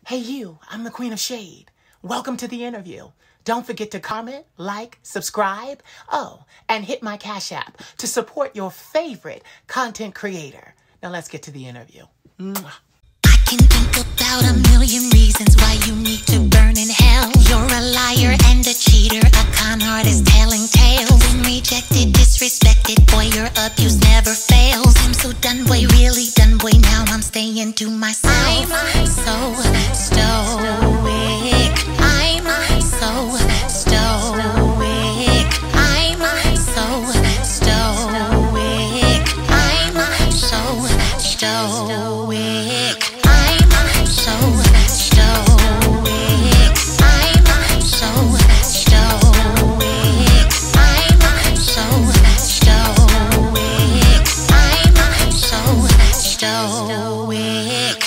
Hey you, I'm the Queen of Shade. Welcome to the interview. Don't forget to comment, like, subscribe, and hit my Cash App to support your favorite content creator. Now let's get to the interview. Mwah. I can think about a million reasons why you need to burn in hell. You're a liar and a cheater, a con artist telling tales. Been rejected, disrespected, boy, your abuse never fails. I'm so done, boy, really done, boy, now I'm staying to myself. I'm so stoic. I'm so stoic. I'm so stoic. I'm so stoic. I'm so stoic. I'm so stoic. I'm so stoic. I'm so stoic.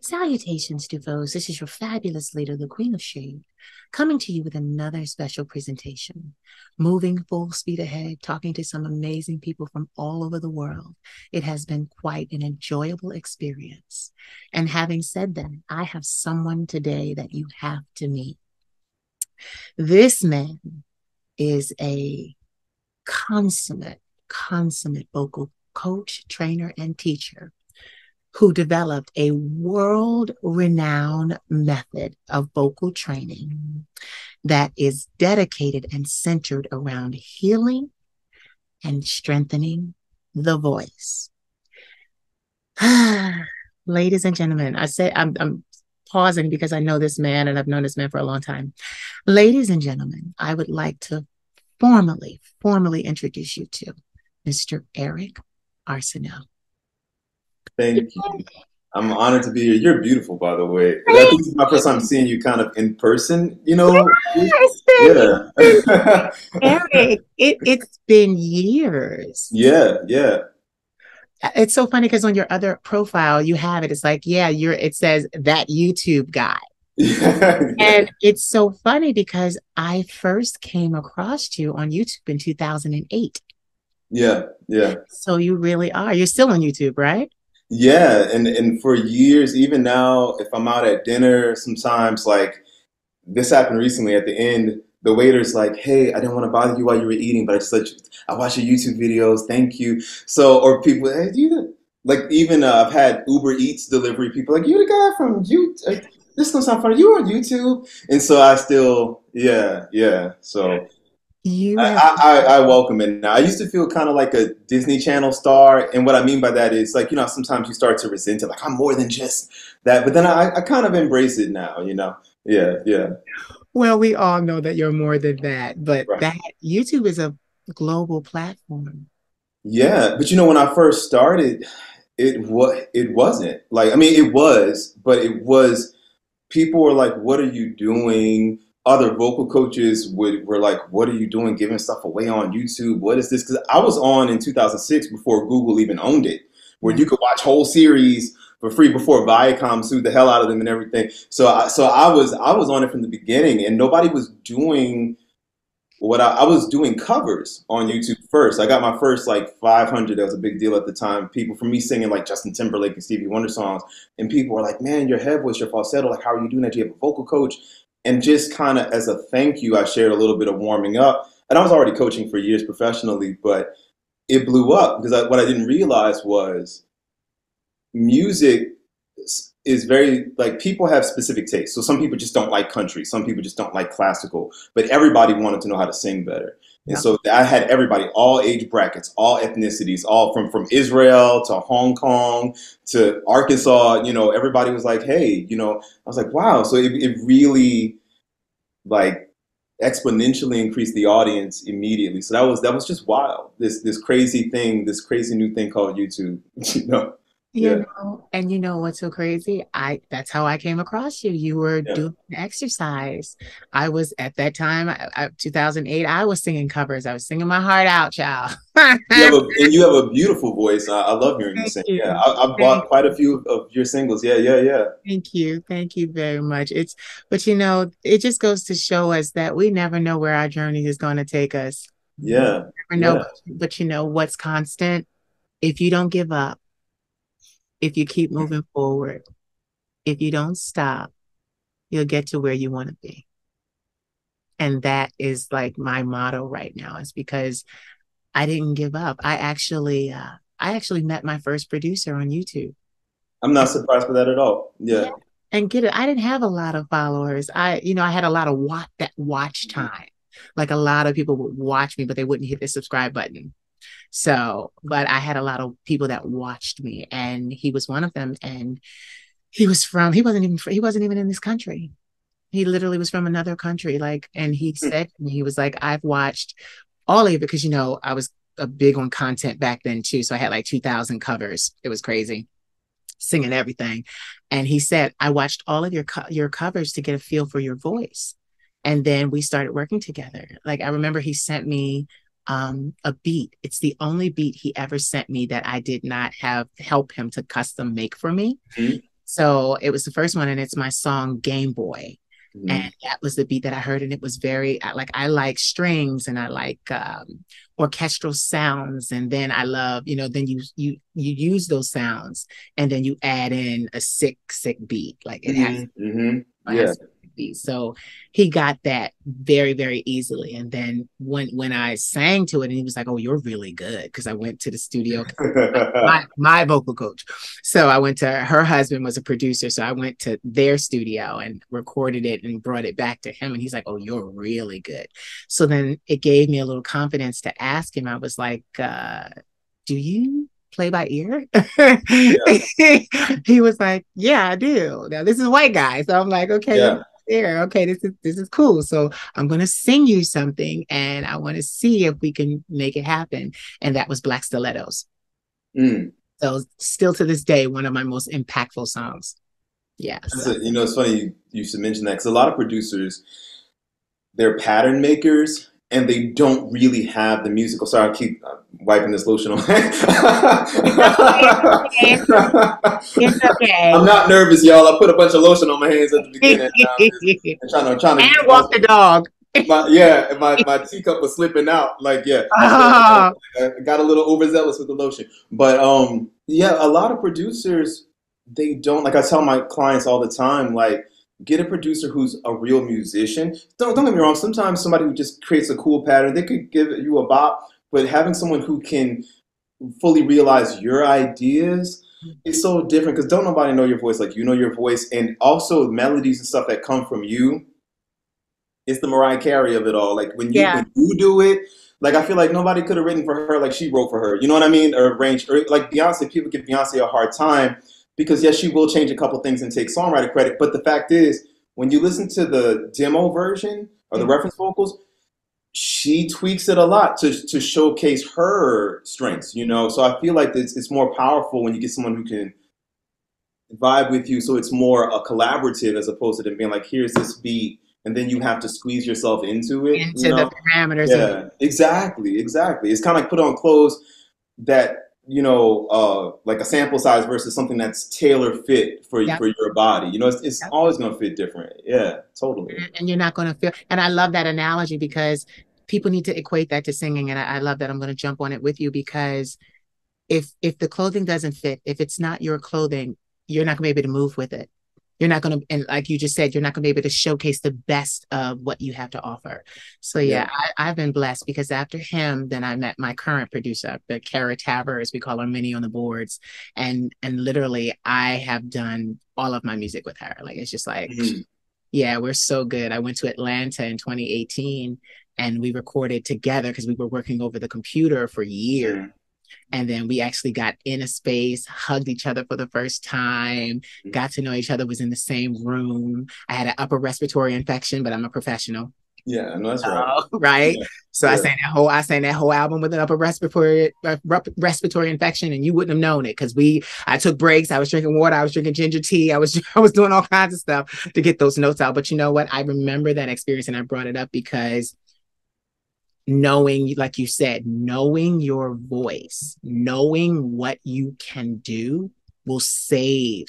Salutations to foes. This is your fabulous leader, the Queen of Shade, coming to you with another special presentation. Moving full speed ahead, talking to some amazing people from all over the world. It has been quite an enjoyable experience. And having said that, I have someone today that you have to meet. This man is a consummate vocal coach, trainer, and teacher who developed a world-renowned method of vocal training that is dedicated and centered around healing and strengthening the voice. Ladies and gentlemen, I'm pausing because I know this man and I've known this man for a long time. Ladies and gentlemen, I would like to formally introduce you to Mr. Eric Areceneaux. Thank you. I'm honored to be here. You're beautiful, by the way. I think this is my first time seeing you kind of in person, you know? Yeah. Eric, it's been years. Yeah. It's so funny because on your other profile, you have it. It's like, yeah, it says that YouTube guy. And it's so funny because I first came across you on YouTube in 2008. Yeah. So you really are. You're still on YouTube, right? Yeah, and for years, even now, if I'm out at dinner, sometimes like this happened recently at the end, the waiter's like, "Hey, I didn't want to bother you while you were eating, but I watched your YouTube videos. Thank you." So, or people, "Hey, like even I've had Uber Eats delivery people like, "You the guy from YouTube? This gonna sound funny. You were on YouTube?" And so I still, yeah. So. I welcome it now. I used to feel kind of like a Disney Channel star. And what I mean by that is like, sometimes you start to resent it. Like, I'm more than just that. But then I kind of embrace it now, Yeah. Well, we all know that you're more than that. But Right. that YouTube is a global platform. Yeah. But when I first started, it wasn't. Like, I mean, it was, but it was, people were like, "What are you doing?" Other vocal coaches were like, "What are you doing giving stuff away on YouTube? What is this?" Because I was on in 2006 before Google even owned it, where you could watch whole series for free before Viacom sued the hell out of them and everything. So I was on it from the beginning, and nobody was doing what I was doing covers on YouTube first. I got my first like 500. That was a big deal at the time. People from me singing like Justin Timberlake and Stevie Wonder songs, and people were like, "Man, your head voice, your falsetto. Like, how are you doing that? Do you have a vocal coach?" And just kind of as a thank you, I shared a little bit of warming up. And I was already coaching for years professionally, but it blew up because what I didn't realize was music is very, like, people have specific tastes. So some people just don't like country. Some people just don't like classical. But everybody wanted to know how to sing better. And so I had everybody, all age brackets, all ethnicities, all from Israel to Hong Kong to Arkansas. Everybody was like, "Hey," I was like, wow. So it really like exponentially increased the audience immediately. So that was just wild. This crazy thing, this crazy new thing called YouTube. And you know what's so crazy? That's how I came across you. You were Yeah. doing exercise. I was at that time, 2008, I was singing covers. I was singing my heart out, child. You have a beautiful voice. I love hearing you sing. Yeah, I've bought quite a few of your singles. Yeah. Thank you very much. But it just goes to show us that we never know where our journey is going to take us. Yeah. We never know, but what's constant? If you don't give up, if you keep moving forward, if you don't stop, you'll get to where you want to be. And that is like my motto right now, is because I didn't give up. I actually met my first producer on YouTube. I'm not surprised with that at all. Yeah. Yeah. And get it, I didn't have a lot of followers. I had a lot of watch Mhm. time. Like a lot of people would watch me, but they wouldn't hit the subscribe button. So, but I had a lot of people that watched me, and he was one of them. And he wasn't even in this country. He literally was from another country. Like, and he said to me, he was like, I've watched all of it, because I was a big on content back then too. So I had like 2,000 covers. It was crazy, singing everything. And he said, I watched all of your covers to get a feel for your voice. And then we started working together. Like, I remember he sent me a beat. It's the only beat he ever sent me that I did not have help him to custom make for me. Mhm. So it was the first one, and it's my song Game Boy. And Mhm. that was the beat that I heard. And it was very I like strings, and I like orchestral sounds. And then I love, then you use those sounds, and then you add in a sick beat. Like Mhm. Mhm. it Yeah. has to be. So he got that very, very easily. And then when I sang to it, and he was like, "Oh, you're really good." Because I went to the studio, my vocal coach. So I went to, her husband was a producer. So I went to their studio and recorded it and brought it back to him. And he's like, "Oh, you're really good." So then it gave me a little confidence to ask him. I was like, do you play by ear? Yeah. He was like, "Yeah, I do." Now this is white guy. So I'm like, okay, let me Yeah. there. Okay, this is cool. So I'm gonna sing you something, and I want to see if we can make it happen. And that was Black Stilettos. Mm. So still to this day, one of my most impactful songs. Yeah. That's So it's funny you should mention that because a lot of producers, they're pattern makers and they don't really have the musical. Sorry, I keep wiping this lotion on my it's okay. It's okay. It's I'm okay. not nervous, y'all. I put a bunch of lotion on my hands at the beginning. And I'm just trying And to. walk the dog. My teacup was slipping out. Like, yeah, Oh, I got a little overzealous with the lotion. But yeah, a lot of producers, they don't, like I tell my clients all the time, like, get a producer who's a real musician. Don't get me wrong. Sometimes somebody who just creates a cool pattern, they could give you a bop. But having someone who can fully realize your ideas is so different because don't nobody know your voice like you know your voice, and also melodies and stuff that come from you. It's the Mariah Carey of it all. Like yeah. when you do it, like I feel like nobody could have written for her like she wrote for her. You know what I mean? Or arranged, or like Beyonce. People give Beyonce a hard time because yes, she will change a couple things and take songwriter credit. But the fact is, when you listen to the demo version or the reference vocals, she tweaks it a lot to showcase her strengths. So I feel like it's more powerful when you get someone who can vibe with you. So it's more a collaborative as opposed to them being like, here's this beat, and then you have to squeeze yourself into it. Into the parameters of Yeah, exactly, exactly. It's kind of like put on clothes that like a sample size versus something that's tailor fit for yeah. for your body. It's always gonna fit different. Yeah, totally. And you're not going to feel, and I love that analogy because people need to equate that to singing. And I love that. I'm going to jump on it with you because if the clothing doesn't fit, if it's not your clothing, you're not going to be able to move with it. You're not going to, and like you just said, you're not going to be able to showcase the best of what you have to offer. So Yeah. yeah, I've been blessed because after him, then I met my current producer, the Kara Taver, as we call her, Minnie on the boards, and literally I have done all of my music with her. Like it's just like, Mhm. yeah, we're so good. I went to Atlanta in 2018 and we recorded together because we were working over the computer for years. Mhm. And then we actually got in a space, hugged each other for the first time, got to know each other, was in the same room. I had an upper respiratory infection, but I'm a professional. Yeah, no, that's right. Right. Yeah, So yeah. I sang that whole album with an upper respiratory infection, and you wouldn't have known it because I took breaks. I was drinking water. I was drinking ginger tea. I was doing all kinds of stuff to get those notes out. But you know what? I remember that experience, and I brought it up because knowing, like you said, knowing your voice, knowing what you can do will save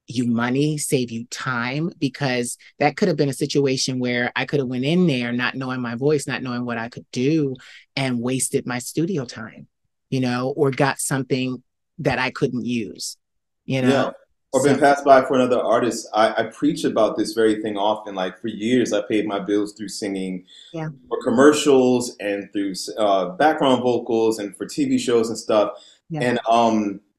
you money, save you time, because that could have been a situation where I could have went in there not knowing my voice, not knowing what I could do, and wasted my studio time, or got something that I couldn't use, you Yeah. know? or been So, passed by for another artist. I preach about this very thing often. Like for years, I paid my bills through singing yeah, for commercials and through background vocals and for TV shows and stuff. yeah.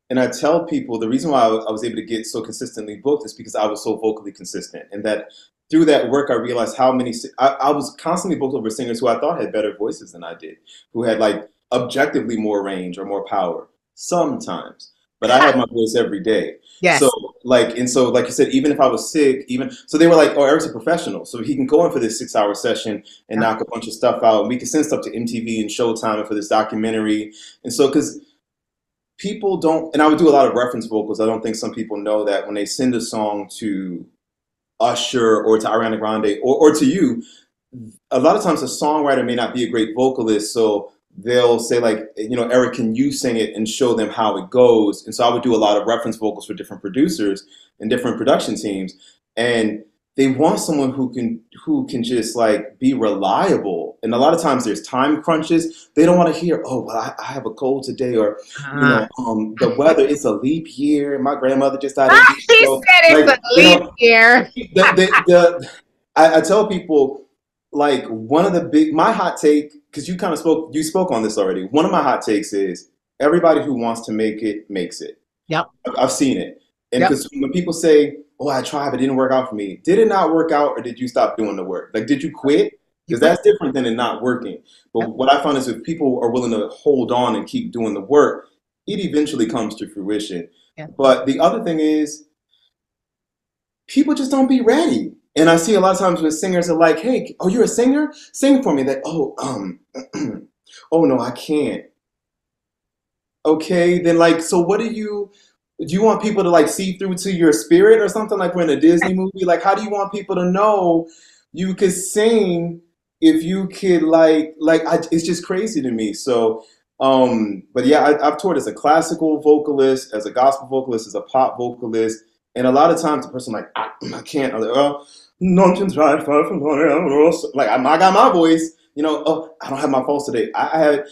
And I tell people the reason why I was able to get so consistently booked is because I was so vocally consistent, and that through that work I realized how many I was constantly booked over singers who I thought had better voices than I did, who had like objectively more range or more power sometimes, but I had my voice every day. So Yes. like you said, even if I was sick, even so they were like, oh, Eric's a professional, so he can go in for this 6 hour session and Yeah. knock a bunch of stuff out, and we can send stuff to MTV and Showtime and for this documentary. And so because people don't, and I would do a lot of reference vocals. I don't think some people know that when they send a song to Usher or to Ariana Grande or to you, a lot of times a songwriter may not be a great vocalist, so they'll say like, Eric, can you sing it, and show them how it goes. And so I would do a lot of reference vocals for different producers and different production teams, and they want someone who can just like be reliable. And a lot of times there's time crunches. They don't want to hear, oh, well, I have a cold today, or the weather, it's a leap year. My grandmother just died. He So, said it's like, a leap year. I tell people, like, one of the my hot take, because you spoke on this already. One of my hot takes is everybody who wants to make it makes it. Yep. I've seen it. And Yep. because when people say, oh, I tried, but it didn't work out for me. Did it not work out, or did you stop doing the work? Like, did you quit? Because that's different than it not working. But Yep. what I found is if people are willing to hold on and keep doing the work, it eventually comes to fruition. Yeah. But the other thing is, people just don't be ready. And I see a lot of times when singers are like, hey, oh, you're a singer? Sing for me. That, oh, no, I can't. Okay, then like, so what do you want people to like see through to your spirit or something, like we're in a Disney movie? Like, how do you want people to know you could sing if you could it's just crazy to me. So, but yeah, I've toured as a classical vocalist, as a gospel vocalist, as a pop vocalist. And a lot of times the person like, I can't. I'm like, oh, nothing's right, far from home. Like, I got my voice, oh, I don't have my pulse today. I have it.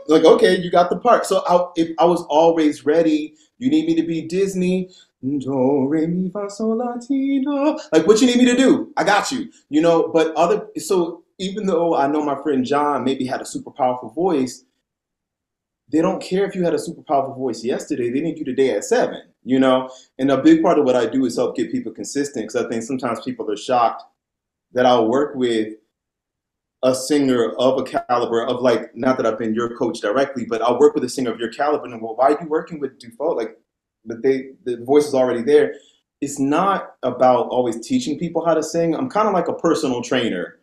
Like, okay, you got the part. So if I was always ready, you need me to be Disney. Do, re, mi, fa, sol, la, ti, do. Like, what you need me to do? I got you. So even though I know my friend John maybe had a super powerful voice, they don't care if you had a super powerful voice yesterday. They need you today at 7, And a big part of what I do is help get people consistent, because I think sometimes people are shocked that I'll work with a singer of a caliber of, like, not that I've been your coach directly, but I'll work with a singer of your caliber, and, well, why are you working with Dufault? Like, but the voice is already there. It's not about always teaching people how to sing. I'm kind of like a personal trainer,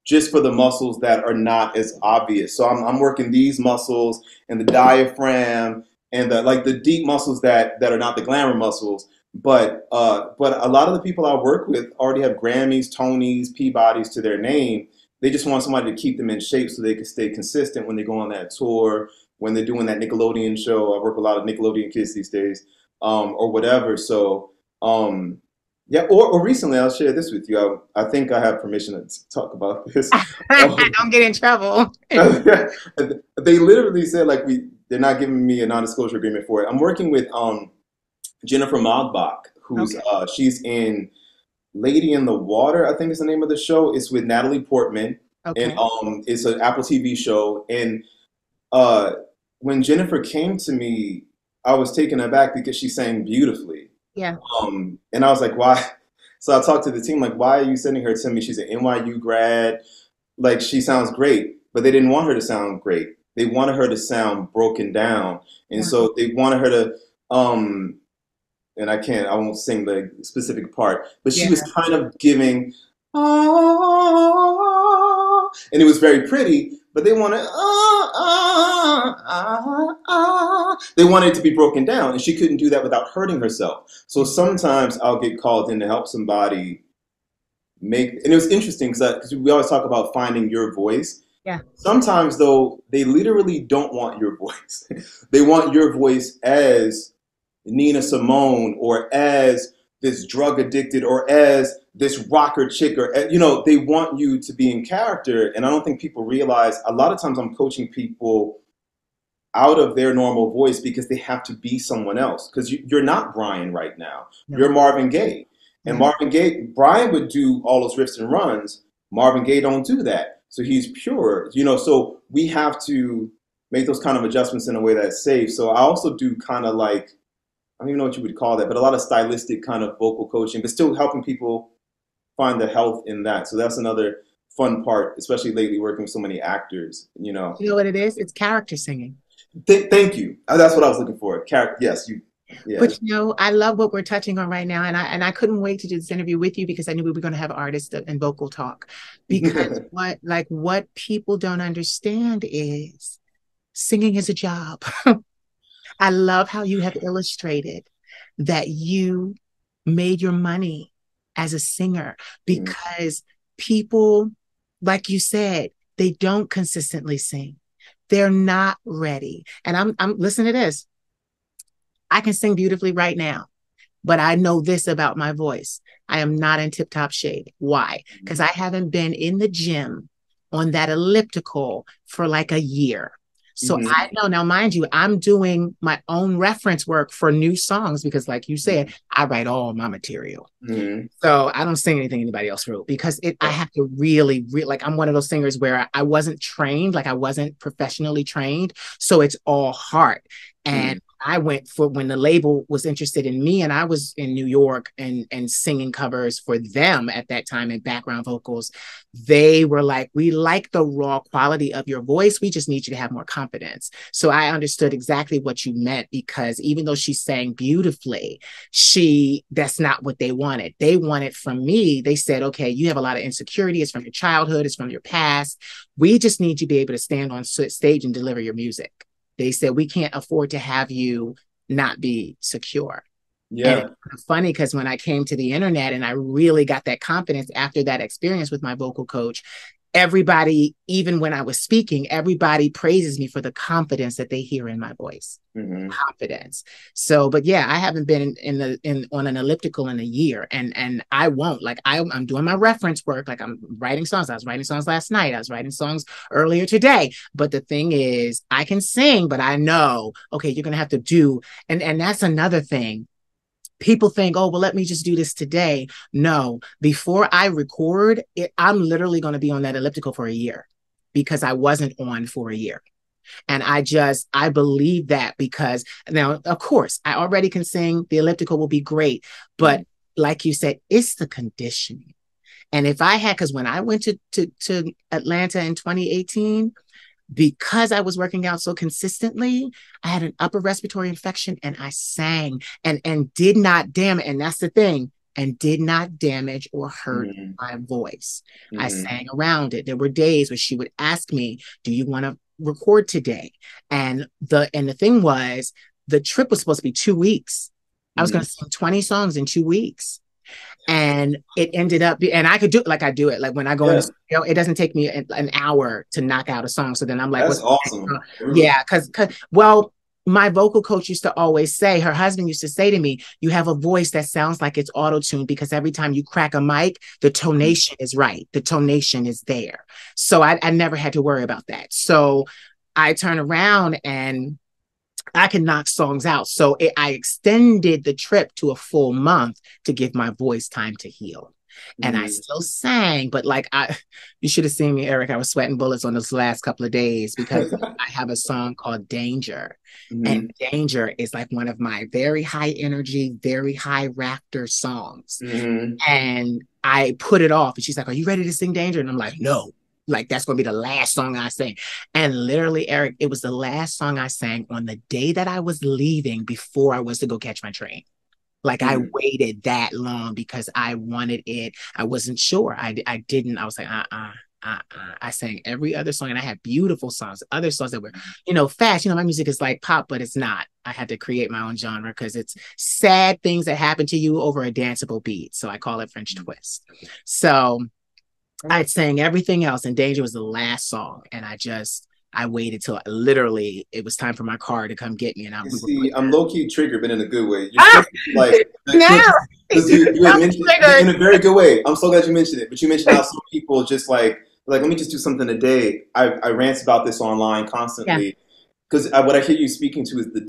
just for the muscles that are not as obvious. So I'm working these muscles and the diaphragm and the deep muscles that are not the glamour muscles. But a lot of the people I work with already have Grammys, Tonys, Peabodys to their name. They just want somebody to keep them in shape so they can stay consistent when they go on that tour, when they're doing that Nickelodeon show. I work with a lot of Nickelodeon kids these days, or whatever. So, yeah, or recently, I'll share this with you. I think I have permission to talk about this. Don't get in trouble. They literally said, like, they're not giving me a non-disclosure agreement for it. I'm working with Jennifer Magbach, who's she's in Lady in the Water, I think is the name of the show. It's with Natalie Portman, Okay. and it's an Apple TV show. And when Jennifer came to me, I was taken aback because she sang beautifully. Yeah. And I was like, why? So I talked to the team, like, why are you sending her to me? She's an NYU grad. Like, she sounds great, but they didn't want her to sound great. They wanted her to sound broken down. And so they wanted her to, and I won't sing the specific part, but she was kind of giving, and it was very pretty, but they wanted, they wanted it to be broken down, and she couldn't do that without hurting herself. So sometimes I'll get called in to help somebody and it was interesting because we always talk about finding your voice. Yeah. Sometimes, though, they literally don't want your voice. They want your voice as Nina Simone, or as this drug addicted, or as this rocker chick, or, they want you to be in character. And I don't think people realize a lot of times I'm coaching people out of their normal voice because they have to be someone else. Because you're not Brian right now. No. You're Marvin Gaye. And Marvin Gaye, Brian would do all those riffs and runs. Marvin Gaye don't do that. So he's pure, you know, so we have to make those kind of adjustments in a way that's safe. So I also do kind of like, I don't even know what you would call that, but a lot of stylistic kind of vocal coaching, but still helping people find the health in that. So that's another fun part, especially lately working with so many actors, you know. You know what it is? It's character singing. Thank you. That's what I was looking for. Yes, you. Yeah. But you know, I love what we're touching on right now, and I couldn't wait to do this interview with you because I knew we were going to have artist and vocal talk. Because what people don't understand is singing is a job. I love how you have illustrated that you made your money as a singer because people, like you said, they don't consistently sing. They're not ready. And I'm listen to this. I can sing beautifully right now, but I know this about my voice. I am not in tip-top shape. Why? Because I haven't been in the gym on that elliptical for like a year. So I know now, mind you, I'm doing my own reference work for new songs because like you said, I write all my material. So I don't sing anything anybody else wrote because I have to really, like I'm one of those singers where I wasn't trained, like I wasn't professionally trained. So it's all heart. And I went for when the label was interested in me and I was in New York and singing covers for them at that time in background vocals. They were like, we like the raw quality of your voice. We just need you to have more confidence. So I understood exactly what you meant because even though she sang beautifully, that's not what they wanted. They wanted from me, they said, okay, you have a lot of insecurity. It's from your childhood. It's from your past. We just need you to be able to stand on stage and deliver your music. They said, we can't afford to have you not be secure. Yeah. And it's funny because when I came to the internet and I really got that confidence after that experience with my vocal coach, everybody, even when I was speaking, everybody praises me for the confidence that they hear in my voice. Confidence. So, but yeah, I haven't been on an elliptical in a year, and I won't. Like I'm doing my reference work. Like I'm writing songs. I was writing songs last night. I was writing songs earlier today. But the thing is, I can sing, but I know, okay, you're gonna have to do, and that's another thing. People think, oh, well, let me just do this today. No, before I record it, I'm literally going to be on that elliptical for a year because I wasn't on for a year. And I believe that because now, of course, I already can sing. The elliptical will be great. But like you said, it's the conditioning. And if I had, because when I went to Atlanta in 2018, because I was working out so consistently, I had an upper respiratory infection and I sang and did not damage. And that's the thing, and did not damage or hurt my voice. I sang around it. There were days where she would ask me, do you want to record today? And the thing was, the trip was supposed to be 2 weeks. I was going to sing 20 songs in 2 weeks. And it ended up and I could do it like I do it. Like when I go in the studio, it doesn't take me an hour to knock out a song. So then I'm like, that's awesome. Yeah, because well, my vocal coach used to always say, her husband used to say to me, you have a voice that sounds like it's auto-tuned because every time you crack a mic, the tonation is right. The tonation is there. So I never had to worry about that. So I turn around and I can knock songs out. So I extended the trip to a full month to give my voice time to heal. And I still sang, but like you should have seen me, Eric. I was sweating bullets on those last couple of days because I have a song called Danger. And Danger is like one of my very high energy, very high rafter songs. And I put it off and she's like, are you ready to sing Danger? And I'm like, no. Like, that's going to be the last song I sing. And literally, Eric, it was the last song I sang on the day that I was leaving before I was to go catch my train. Like, I waited that long because I wanted it. I wasn't sure. I didn't. I was like, I sang every other song and I had beautiful songs, other songs that were, fast. My music is like pop, but it's not. I had to create my own genre because it's sad things that happen to you over a danceable beat. So I call it French twist. So I sang everything else and Danger was the last song. And I waited till literally it was time for my car to come get me. And I'm low-key triggered, but in a good way. No. You had mentioned it in a very good way. I'm so glad you mentioned it. But you mentioned how some people just like, let me just do something today. I rant about this online constantly because what I hear you speaking to is the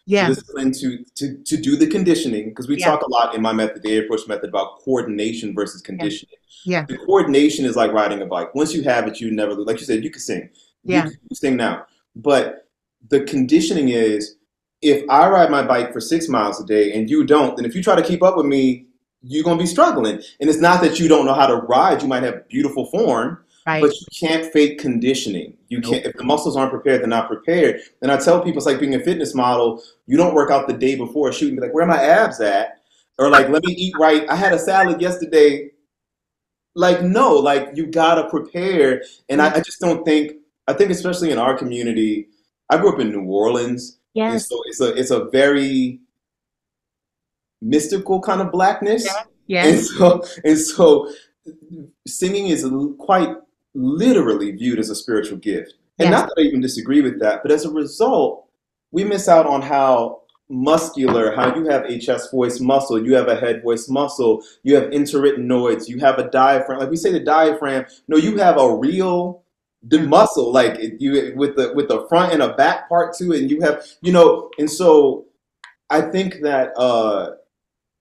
Yeah. discipline to do the conditioning. Because we Yeah. talk a lot in my method, the approach method, about coordination versus Yeah. conditioning. Yeah. The coordination is like riding a bike. Once you have it, you never lose. Like you said, you can sing. Yeah. You sing now. But the conditioning is, if I ride my bike for 6 miles a day and you don't, then if you try to keep up with me, you're going to be struggling. And it's not that you don't know how to ride. You might have beautiful form, but Right. you can't fake conditioning. You Nope. can't, if the muscles aren't prepared, they're not prepared. And I tell people, it's like being a fitness model. You don't work out the day before a shoot and be like, where are my abs at? Or like, let me eat right. I had a salad yesterday. Like, no, like you gotta prepare. And I just don't think, I think especially in our community, I grew up in New Orleans. And Yes. so it's a very mystical kind of Yeah. blackness. And Yes. so singing is quite literally viewed as a spiritual gift. And Yes. not that I even disagree with that, but as a result, we miss out on how muscular, how you have a chest voice muscle, you have a head voice muscle, you have interrytenoids, you have a diaphragm. Like we say the diaphragm, no, you have a real the Yeah. muscle, like you with the front and a back part to it, and you have, and so I think that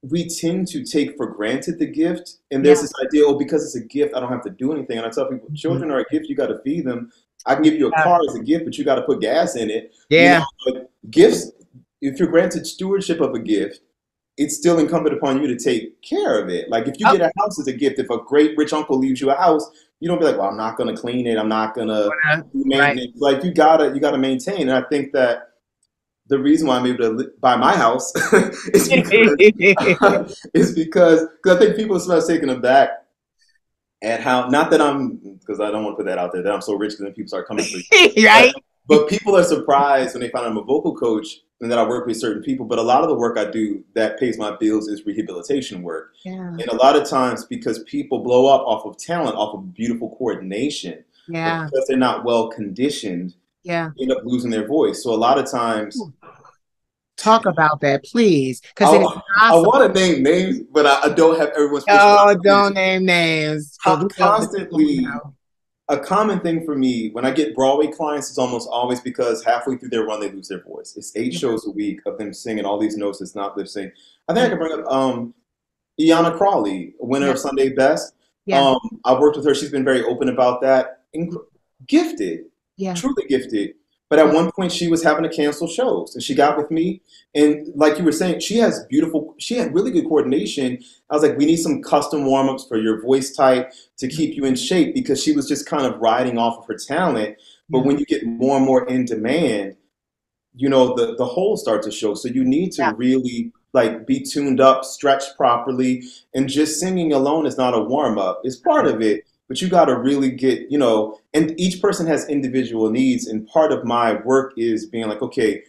we tend to take for granted the gift, and there's Yeah. this idea, oh, because it's a gift, I don't have to do anything. And I tell people, Mhm. children are a gift, you got to feed them. I can give you a car as a gift, but you got to put gas in it. Yeah. But gifts, if you're granted stewardship of a gift, it's still incumbent upon you to take care of it. Like if you Oh, get a house as a gift, if a great rich uncle leaves you a house, you don't be like, well, I'm not going to clean it, I'm not going to do right. maintenance. Like you gotta maintain. And I think that the reason why I'm able to buy my house is because I think people start taken aback at how, not that because I don't want to put that out there, that I'm so rich because then people start coming for you. Right. But people are surprised when they find out I'm a vocal coach and that I work with certain people. But a lot of the work I do that pays my bills is rehabilitation work. Yeah. And a lot of times, because people blow up off of talent, off of beautiful coordination, but Yeah. because they're not well conditioned, Yeah. they end up losing their voice. So a lot of times, Talk about that, please, because it is I possible. want to name names, but I don't have everyone's Oh, perspective. don't name names. But we know the people we Constantly, know. a common thing for me when I get Broadway clients is almost always because halfway through their run they lose their voice. It's 8 shows a week of them singing all these notes that's not lip sync. I think I can bring up Iana Crawley, winner Yeah. of Sunday Best. Yeah. I've worked with her. She's been very open about that. Gifted, Yeah. truly gifted. But at one point, she was having to cancel shows, and she got with me. And like you were saying, she had really good coordination. I was like, we need some custom warm ups for your voice type to keep you in shape, because she was just kind of riding off of her talent. But Yeah. when you get more and more in demand, the holes start to show. So you need to Yeah. really like be tuned up, stretched properly, and just singing alone is not a warm up. It's part of it, but you got to really get, and each person has individual needs. And part of my work is being like, okay,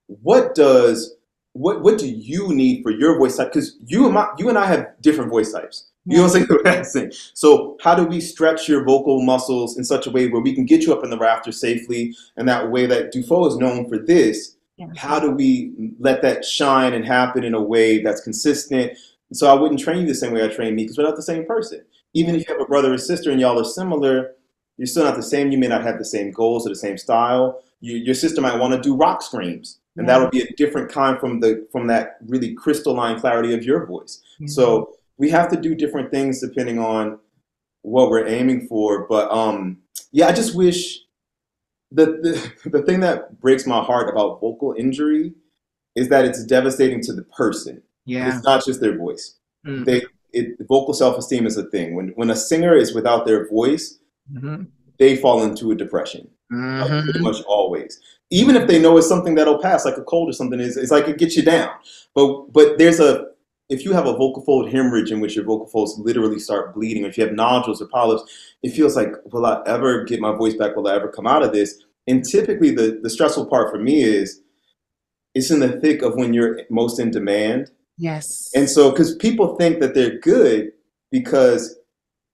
what do you need for your voice type? Because you and I have different voice types. You know what I'm saying? So how do we stretch your vocal muscles in such a way where we can get you up in the rafters safely? And that way that Dufault is known for this, Yeah. how do we let that shine and happen in a way that's consistent? So I wouldn't train you the same way I train me, because we're not the same person. Even if you have a brother or sister and y'all are similar, you're still not the same. You may not have the same goals or the same style. Your sister might want to do rock screams, and Yeah. that'll be a different kind from that really crystalline clarity of your voice. Yeah. So we have to do different things depending on what we're aiming for. But yeah, I just wish the thing that breaks my heart about vocal injury is that it's devastating to the person. Yeah. It's not just their voice. Mm. Vocal self-esteem is a thing. When a singer is without their voice, Mhm. they fall into a depression. Like pretty Mhm. much always. Even if they know it's something that'll pass, like a cold or something, it's like it gets you down. But if you have a vocal fold hemorrhage in which your vocal folds literally start bleeding, or if you have nodules or polyps, it feels like, will I ever get my voice back? Will I ever come out of this? And typically the stressful part for me is it's in the thick of when you're most in demand. Yes. And so, because people think that they're good because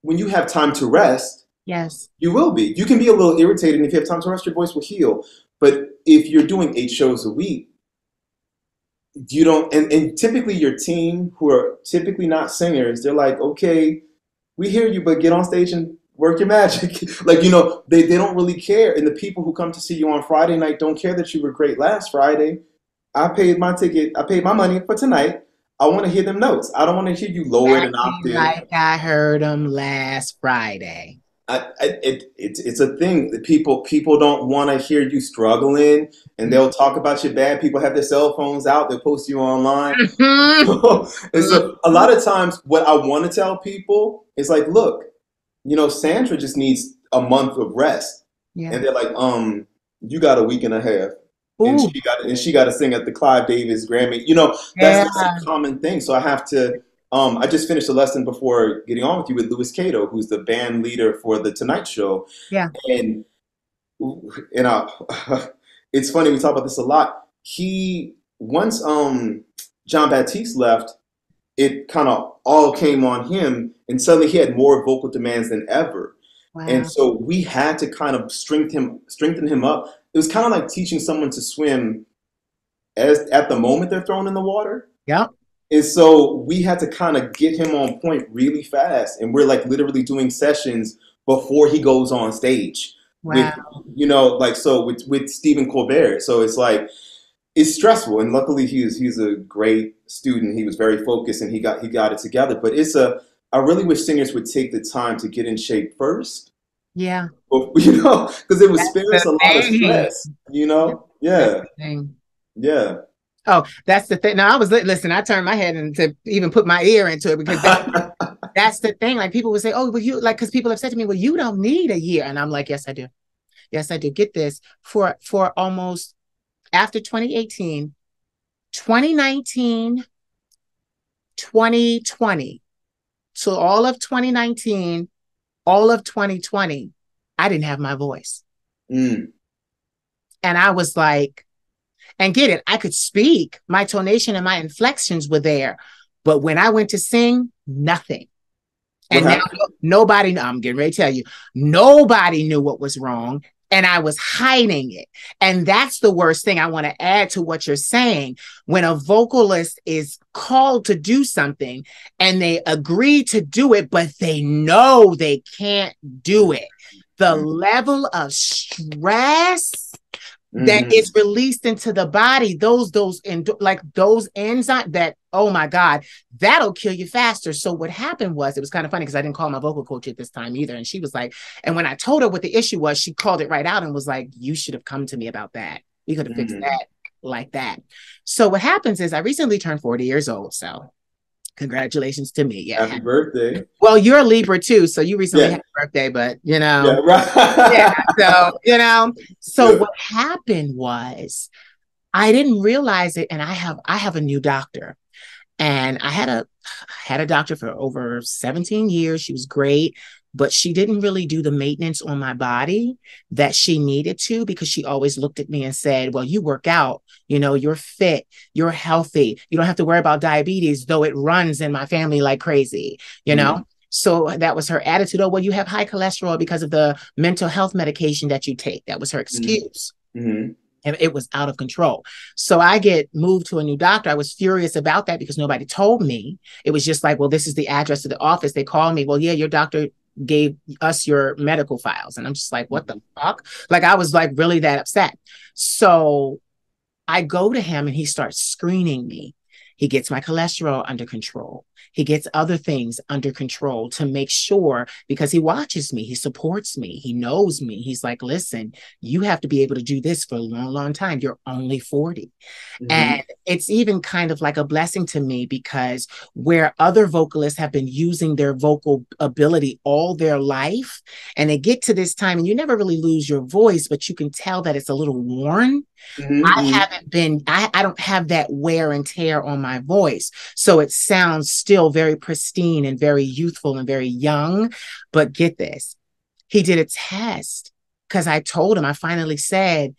when you have time to rest, Yes. you will be. You can be a little irritated, and if you have time to rest, your voice will heal. But if you're doing 8 shows a week, you don't, and typically your team, who are typically not singers, they're like, okay, we hear you, but get on stage and Work your magic. Like, you know, they don't really care. And the people who come to see you on Friday night don't care that you were great last Friday. I paid my ticket. I paid my money for tonight. I want to hear them notes. I don't want to hear you lowered an Exactly octave. like I heard them last Friday. It's a thing that people don't want to hear you struggling, and they'll talk about you bad. People have their cell phones out. They'll post you online. Mhm. And so a lot of times what I want to tell people is like, look, you know, Sandra just needs a month of rest. Yeah. And they're like, you got a week and a half. And Ooh. she got to sing at the Clive Davis Grammy. You know, that's a common thing. So I have to I just finished a lesson before getting on with you with Louis Cato, who's the band leader for the Tonight Show. Yeah. And it's funny, we talk about this a lot. He once John Baptiste left, it kind of all came on him, and suddenly he had more vocal demands than ever. Wow. And so we had to kind of strengthen him up. It was kind of like teaching someone to swim as at the moment they're thrown in the water. Yep. And so we had to kind of get him on point really fast. And we're like literally doing sessions before he goes on stage. Wow. With, you know, like, so with Stephen Colbert. So it's like, it's stressful. And luckily he's a great student. He was very focused and he got it together. But I really wish singers would take the time to get in shape first. Yeah. You know, because it would spare us a lot of thing. stress, you know? Yeah. Yeah. Oh, that's the thing. Now listen, I turned my head and to even put my ear into it because that's the thing. Like people would say, oh, well, you like, because people have said to me, well, you don't need a year. And I'm like, yes, I do. Yes, I do. Get this, for almost after 2018, 2019, 2020. So all of 2019, all of 2020, I didn't have my voice. Mm. And I was like, and get it, I could speak, my tonation and my inflections were there. But when I went to sing, nothing. And now nobody, I'm getting ready to tell you, nobody knew what was wrong. And I was hiding it. And that's the worst thing I want to add to what you're saying. When a vocalist is called to do something and they agree to do it, but they know they can't do it, the level of stress that is released into the body, those enzymes that, oh my God, that'll kill you faster. So what happened was, it was kind of funny because I didn't call my vocal coach at this time either. And she was like, and when I told her what the issue was, she called it right out and was like, you should have come to me about that. We could have fixed that like that. So what happens is I recently turned 40 years old. So congratulations to me. Yeah. Happy birthday. Well, you're a Libra too. So you recently had a birthday, but you know. Yeah, right. Yeah. So, you know, so what happened was I didn't realize it. And I have a new doctor, and I had a doctor for over 17 years. She was great, but she didn't really do the maintenance on my body that she needed to, because she always looked at me and said, well, you work out, you know, you're fit, you're healthy. You don't have to worry about diabetes, though it runs in my family like crazy, you know? So that was her attitude. Oh, well, you have high cholesterol because of the mental health medication that you take. That was her excuse. And it was out of control. So I get moved to a new doctor. I was furious about that because nobody told me. It was just like, well, this is the address of the office. They called me. Well, yeah, your doctor gave us your medical files. And I'm just like, what the fuck? Like, I was like really that upset. So I go to him and he starts screening me. He gets my cholesterol under control. He gets other things under control to make sure, because he watches me, he supports me, he knows me. He's like, listen, you have to be able to do this for a long, long time. You're only 40. And it's even kind of like a blessing to me, because where other vocalists have been using their vocal ability all their life, and they get to this time and you never really lose your voice, but you can tell that it's a little worn. I don't have that wear and tear on my voice. So it sounds still very pristine and very youthful and very young. But get this, he did a test, because I told him, I finally said,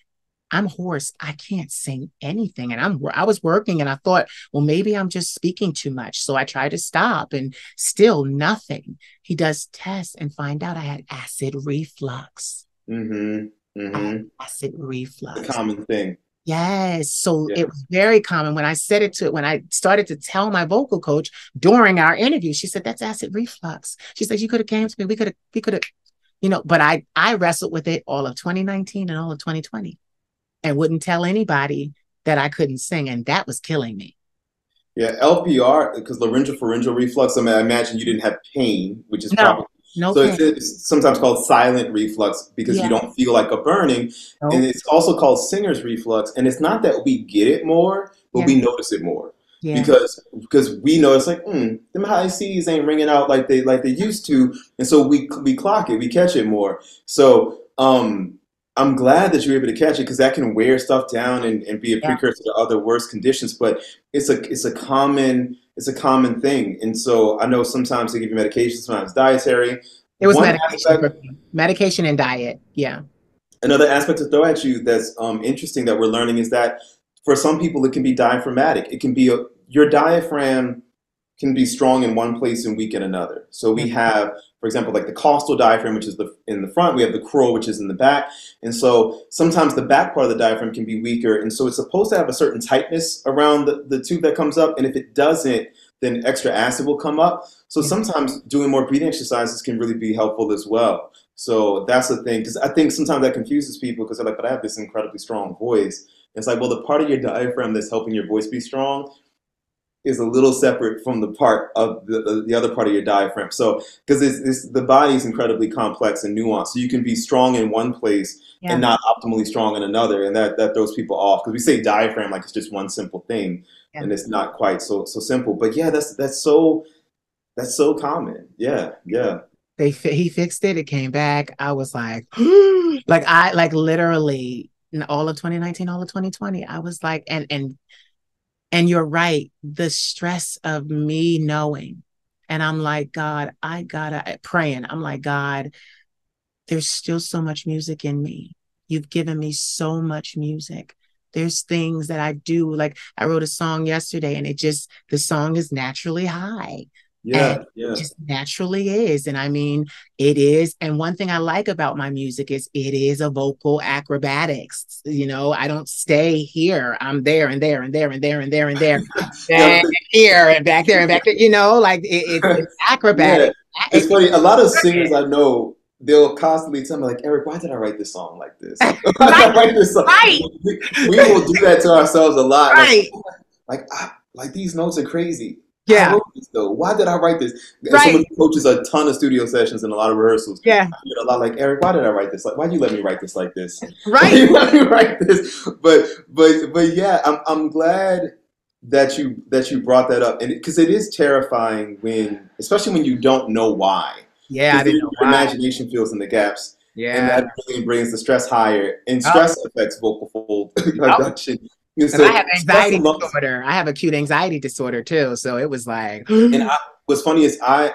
I'm hoarse. I can't sing anything. And I was working and I thought, well, maybe I'm just speaking too much. So I tried to stop and still nothing. He does tests and find out I had acid reflux. Acid reflux. A common thing. Yes. So it was very common. When I started to tell my vocal coach during our interview, she said, that's acid reflux. She said, you could have came to me. We could have but I wrestled with it all of 2019 and all of 2020 and wouldn't tell anybody that I couldn't sing. And that was killing me. Yeah, LPR, because laryngopharyngeal reflux, I mean, I imagine you didn't have pain, which is No, probably, no so pain. it's sometimes called silent reflux because you Yeah. don't feel like a burning. And Nope. it's also called singer's reflux. And it's not that we get it more, but Yeah. we notice it more. Yeah. Because we know it's like, them high C's ain't ringing out like they used to. And so we clock it, we catch it more. So I'm glad that you're able to catch it because that can wear stuff down and be a Yeah. precursor to other worse conditions. But it's a common thing. And so I know sometimes they give you medication, sometimes dietary. It was One medication for aspect, me. Medication and diet. Yeah. another aspect to throw at you that's interesting that we're learning is that for some people it can be diaphragmatic. It can be your diaphragm can be strong in one place and weak in another. So we have, for example, like the costal diaphragm, which is in the front. We have the crural, which is in the back. And so sometimes the back part of the diaphragm can be weaker. And so it's supposed to have a certain tightness around the tube that comes up. And if it doesn't, then extra acid will come up. So sometimes doing more breathing exercises can really be helpful as well. So that's the thing, because I think sometimes that confuses people because they're like, but I have this incredibly strong voice. And it's like, well, the part of your diaphragm that's helping your voice be strong is a little separate from the part of the other part of your diaphragm. So, because the body is incredibly complex and nuanced. So you can be strong in one place and not optimally strong in another. And that throws people off because we say diaphragm like it's just one simple thing. Yeah. And it's not quite so simple. But yeah, that's so common. Yeah. Yeah. He fixed it. It came back. I was like, like literally in all of 2019, all of 2020, I was like, and you're right. The stress of me knowing, and I'm like, God, I gotta praying. I'm like, God, there's still so much music in me. You've given me so much music. There's things that I do. Like I wrote a song yesterday and the song is naturally high. And Yeah. it Yeah. just naturally is. And I mean, it is. And one thing I like about my music is it is a vocal acrobatics. I don't stay here. I'm there and there and there and there and there and there. Yeah. And here and back there and back there, like it's Yeah. acrobatic. It's funny. A lot of singers I know, they'll constantly tell me like, Eric, why did I write this song like this? Why did I write this song? Right. We will do that to ourselves a lot. Right. Like these notes are crazy. Yeah. I wrote this though. Why did I write this? And Right. someone coaches a ton of studio sessions and a lot of rehearsals. Yeah. I hear a lot like, Eric, why did I write this? Like, why'd you let me write this like this? Right. Why'd you let me write this? But yeah, I'm glad that you brought that up, and because it is terrifying especially when you don't know why. Yeah, I didn't know your why. imagination fills in the gaps. Yeah. And that really brings the stress higher. And stress affects vocal fold production. So I have anxiety disorder. I have acute anxiety disorder too. So it was like. And what's funny is I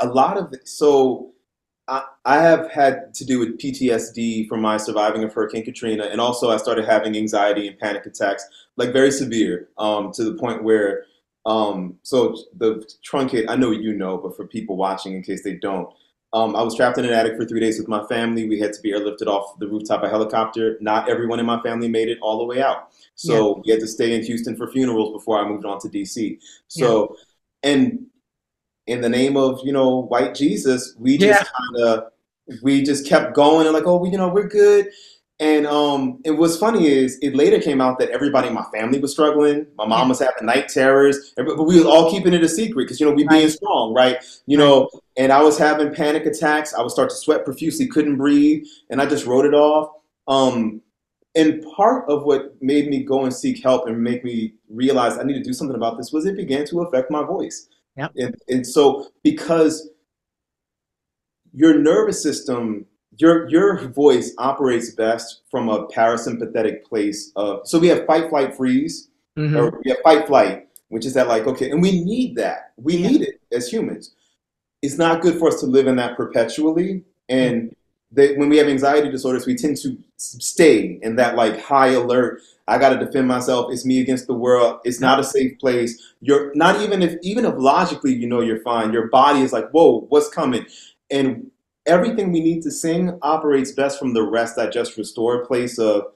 have had to do with PTSD from my surviving of Hurricane Katrina, and also I started having anxiety and panic attacks, like very severe, to the point where, so the truncate, I know but for people watching in case they don't, I was trapped in an attic for 3 days with my family. We had to be airlifted off the rooftop by helicopter. Not everyone in my family made it all the way out. So we had to stay in Houston for funerals before I moved on to DC. So, and in the name of, white Jesus, we just kept going and like, oh, we're good. And what's funny is it later came out that everybody in my family was struggling. My mom was having night terrors, but we were all keeping it a secret because, we being strong, right? And I was having panic attacks. I would start to sweat profusely, couldn't breathe, and I just wrote it off. And part of what made me go and seek help and make me realize I need to do something about this was it began to affect my voice. Yep. And so because your nervous system, your voice operates best from a parasympathetic place so we have fight, flight, freeze, or we have fight, flight, which is that like, okay, and we need that. We need it as humans. It's not good for us to live in that perpetually. And when we have anxiety disorders, we tend to stay in that like high alert. I got to defend myself. It's me against the world. It's not a safe place. You're not even if logically, you're fine. Your body is like, whoa, what's coming? And everything we need to sing operates best from the rest, digest, restore place of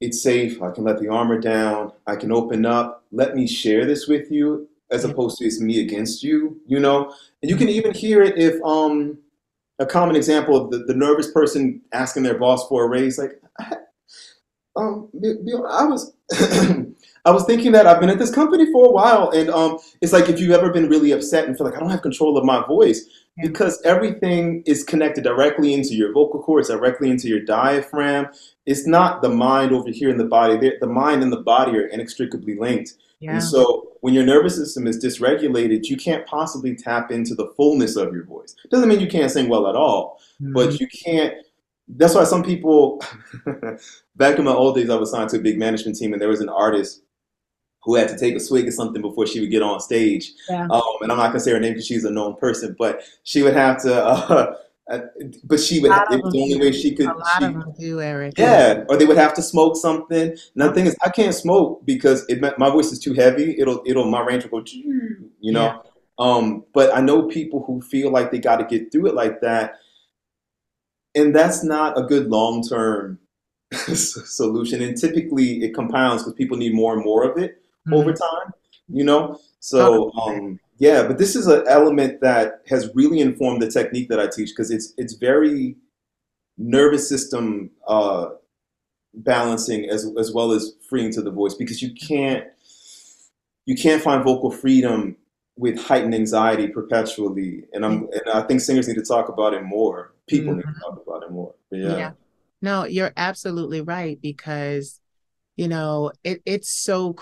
it's safe. I can let the armor down. I can open up. Let me share this with you as opposed to it's me against you, And you can even hear it if a common example of the nervous person asking their boss for a raise. Like, Bill, I was I was thinking that I've been at this company for a while, and it's like if you've ever been really upset and feel like I don't have control of my voice, Yeah. because everything is connected directly into your vocal cords, directly into your diaphragm. It's not the mind over here in the body. The mind and the body are inextricably linked. And Yeah. so when your nervous system is dysregulated, you can't possibly tap into the fullness of your voice. Doesn't mean you can't sing well at all, Mhm. but you can't. That's why some people, back in my old days, I was signed to a big management team, and there was an artist who had to take a swig of something before she would get on stage. Yeah. And I'm not gonna say her name because she's a known person, but she would have to. Uh, but she would. A lot It of was them the only way do. she A could. lot of them do, Eric. Yeah. Yeah, or they would have to smoke something. Now the Yep. thing is, I can't smoke because my voice is too heavy. My range will go, you Yeah. know. But I know people who feel like they got to get through it like that, and that's not a good long term solution. And typically, it compounds because people need more and more of it over Mhm. time. You know. Totally. So yeah, but this is an element that has really informed the technique that I teach because it's very nervous system balancing as well as freeing to the voice because you can't find vocal freedom with heightened anxiety perpetually and I think singers need to talk about it more. People need to Mhm. talk about it more. But yeah. Yeah. No, you're absolutely right because it's so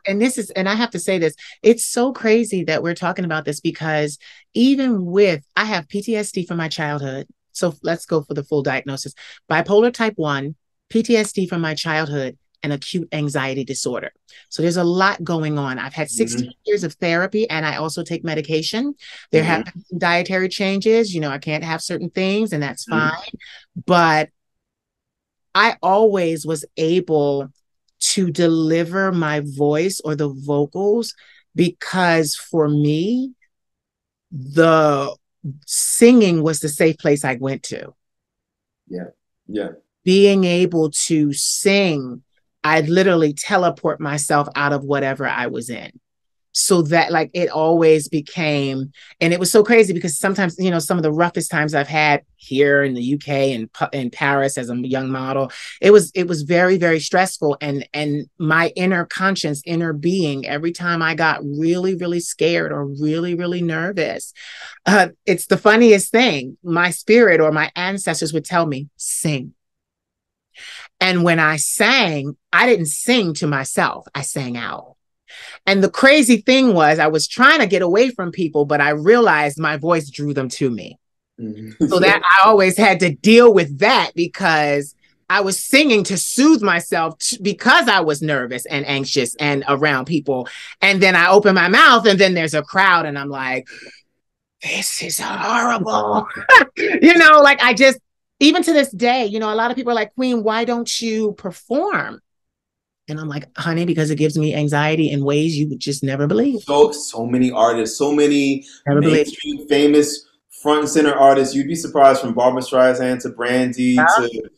and this is, and I have to say this, it's so crazy that we're talking about this because even with, I have PTSD from my childhood. So let's go for the full diagnosis: bipolar type 1, PTSD from my childhood, and acute anxiety disorder. So there's a lot going on. I've had 16 Hmm. years of therapy and I also take medication. There have Hmm. been some dietary changes. I can't have certain things and that's fine. Hmm. But I always was able to deliver my voice or the vocals because for me, the singing was the safe place I went to. Yeah. Yeah. Being able to sing, I'd literally teleport myself out of whatever I was in. So that like it always became, and it was so crazy because sometimes some of the roughest times I've had here in the UK and in Paris as a young model, it was very very stressful, and my inner conscience, inner being, every time I got really really scared or really really nervous, it's the funniest thing, my spirit or my ancestors would tell me sing. And when I sang, I didn't sing to myself, I sang out. And the crazy thing was, I was trying to get away from people, but I realized my voice drew them to me. Hmm. So that I always had to deal with that because I was singing to soothe myself because I was nervous and anxious and around people. And then I open my mouth and then there's a crowd and I'm like, this is horrible. Like I just, even to this day, a lot of people are like, Queen, why don't you perform? And I'm like, honey, because it gives me anxiety in ways you would just never believe. So many artists, so many Never believe. mainstream famous front and center artists. You'd be surprised, from Barbara Streisand to Brandy Yeah. to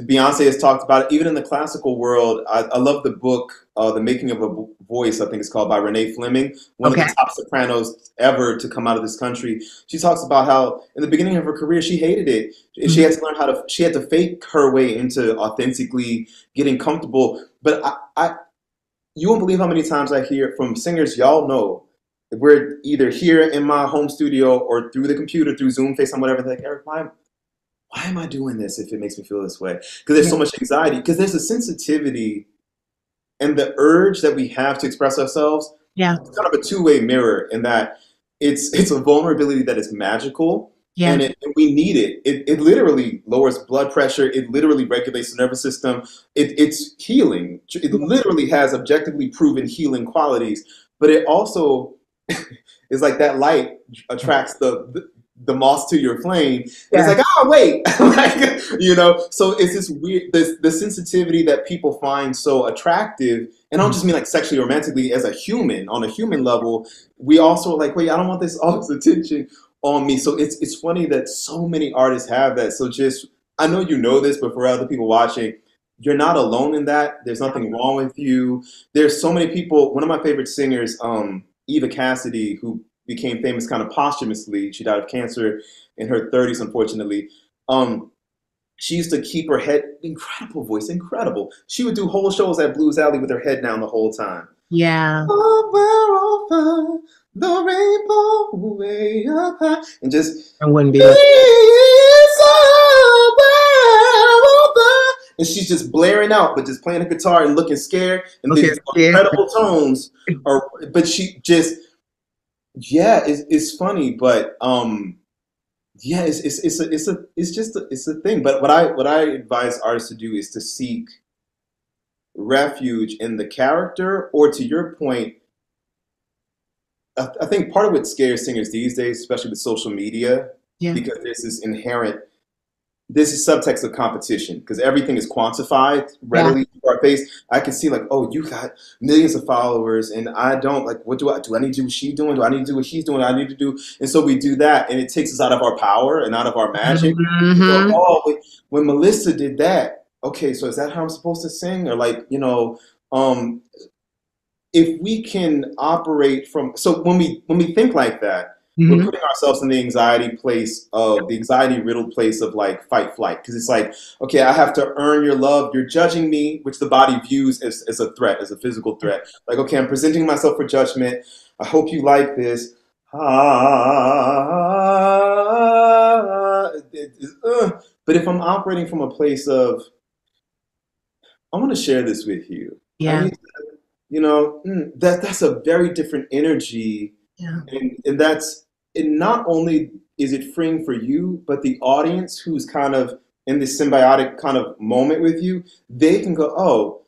Beyonce has talked about it. Even in the classical world, I love the book, The Making of a Voice, I think it's called, by Renee Fleming, one of Okay. the top sopranos ever to come out of this country. She talks about how in the beginning of her career, she hated it. And she Mhm. had to learn she had to fake her way into authentically getting comfortable. But you won't believe how many times I hear from singers, y'all know, we're either here in my home studio or through the computer, through Zoom, FaceTime, whatever. They're like, Eric, why am I doing this if it makes me feel this way? Because there's Yeah. so much anxiety. Because there's a sensitivity and the urge that we have to express ourselves. Yeah. It's kind of a two-way mirror in that it's a vulnerability that is magical, Yeah. and we need it. It literally lowers blood pressure. It literally regulates the nervous system. It's healing. It literally has objectively proven healing qualities. But it also is like that light attracts the moth to your flame, and it's Yeah. like, oh wait, like, so it's this weird, the sensitivity that people find so attractive, and I don't just mean like sexually, romantically, as a human, on a human level. We also are like, wait, I don't want all this attention on me. So it's funny that so many artists have that. So just, I know you know this, but for other people watching, you're not alone in that. There's nothing wrong with you. There's so many people. One of my favorite singers, Eva Cassidy, who became famous kind of posthumously. She died of cancer in her 30s, unfortunately. She used to keep her head, incredible voice, incredible. She would do whole shows at Blues Alley with her head down the whole time. Yeah. Over the rainbow way up high. And just, I wouldn't be like, it's over. And she's just blaring out, but just playing the guitar and looking scared. And okay, these incredible tones are, but she just, yeah, it's funny, but yeah, it's a thing. But what I advise artists to do is to seek refuge in the character, or to your point, I think part of what scares singers these days, especially with social media, because this is subtext of competition, because everything is quantified readily to our face. I can see like, oh, you got millions of followers and I don't. Like, what do I need to do what she's doing? Do I need to do what she's doing? I need to do. And so we do that, and it takes us out of our power and out of our magic. Mm-hmm. So, oh, when Melissa did that, okay, so is that how I'm supposed to sing? Or like, if we can operate from, so when we think like that, we're putting ourselves in the anxiety riddled place of like fight flight, because it's like, okay, I have to earn your love, you're judging me, which the body views as a threat, as a physical threat. Like, okay, I'm presenting myself for judgment, I hope you like this. But if I'm operating from a place of, I want to share this with you, that's a very different energy. And that's, and not only is it freeing for you, but the audience who's kind of in this symbiotic kind of moment with you, they can go, oh,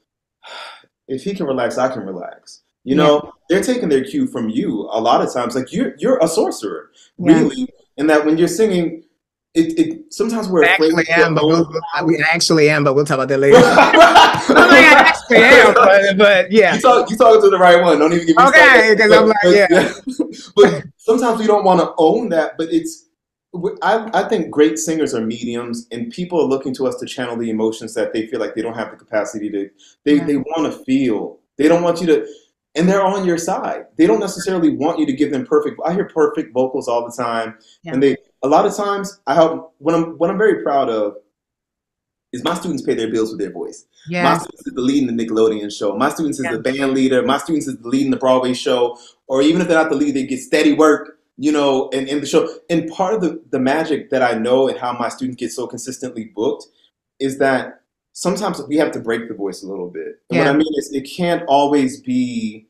if he can relax, I can relax. They're taking their cue from you a lot of times. Like, you're a sorcerer, really. And that when you're singing, it sometimes we're afraid. We actually am, but we'll talk about that later. I actually am, but yeah. You talking to the right one. Don't even give me because I'm like, But sometimes we don't want to own that. But I think great singers are mediums, and people are looking to us to channel the emotions that they feel like they don't have the capacity to. They want to feel. They don't want you to, and they're on your side. They don't necessarily want you to give them perfect. I hear perfect vocals all the time, and a lot of times I help. What I'm very proud of is my students pay their bills with their voice. My students is the lead in the Nickelodeon show. My students is the band leader. My students is the lead in the Broadway show. Or even if they're not the lead, they get steady work, in the show. And part of the magic that I know and how my students get so consistently booked is that sometimes we have to break the voice a little bit. And what I mean is, it can't always be,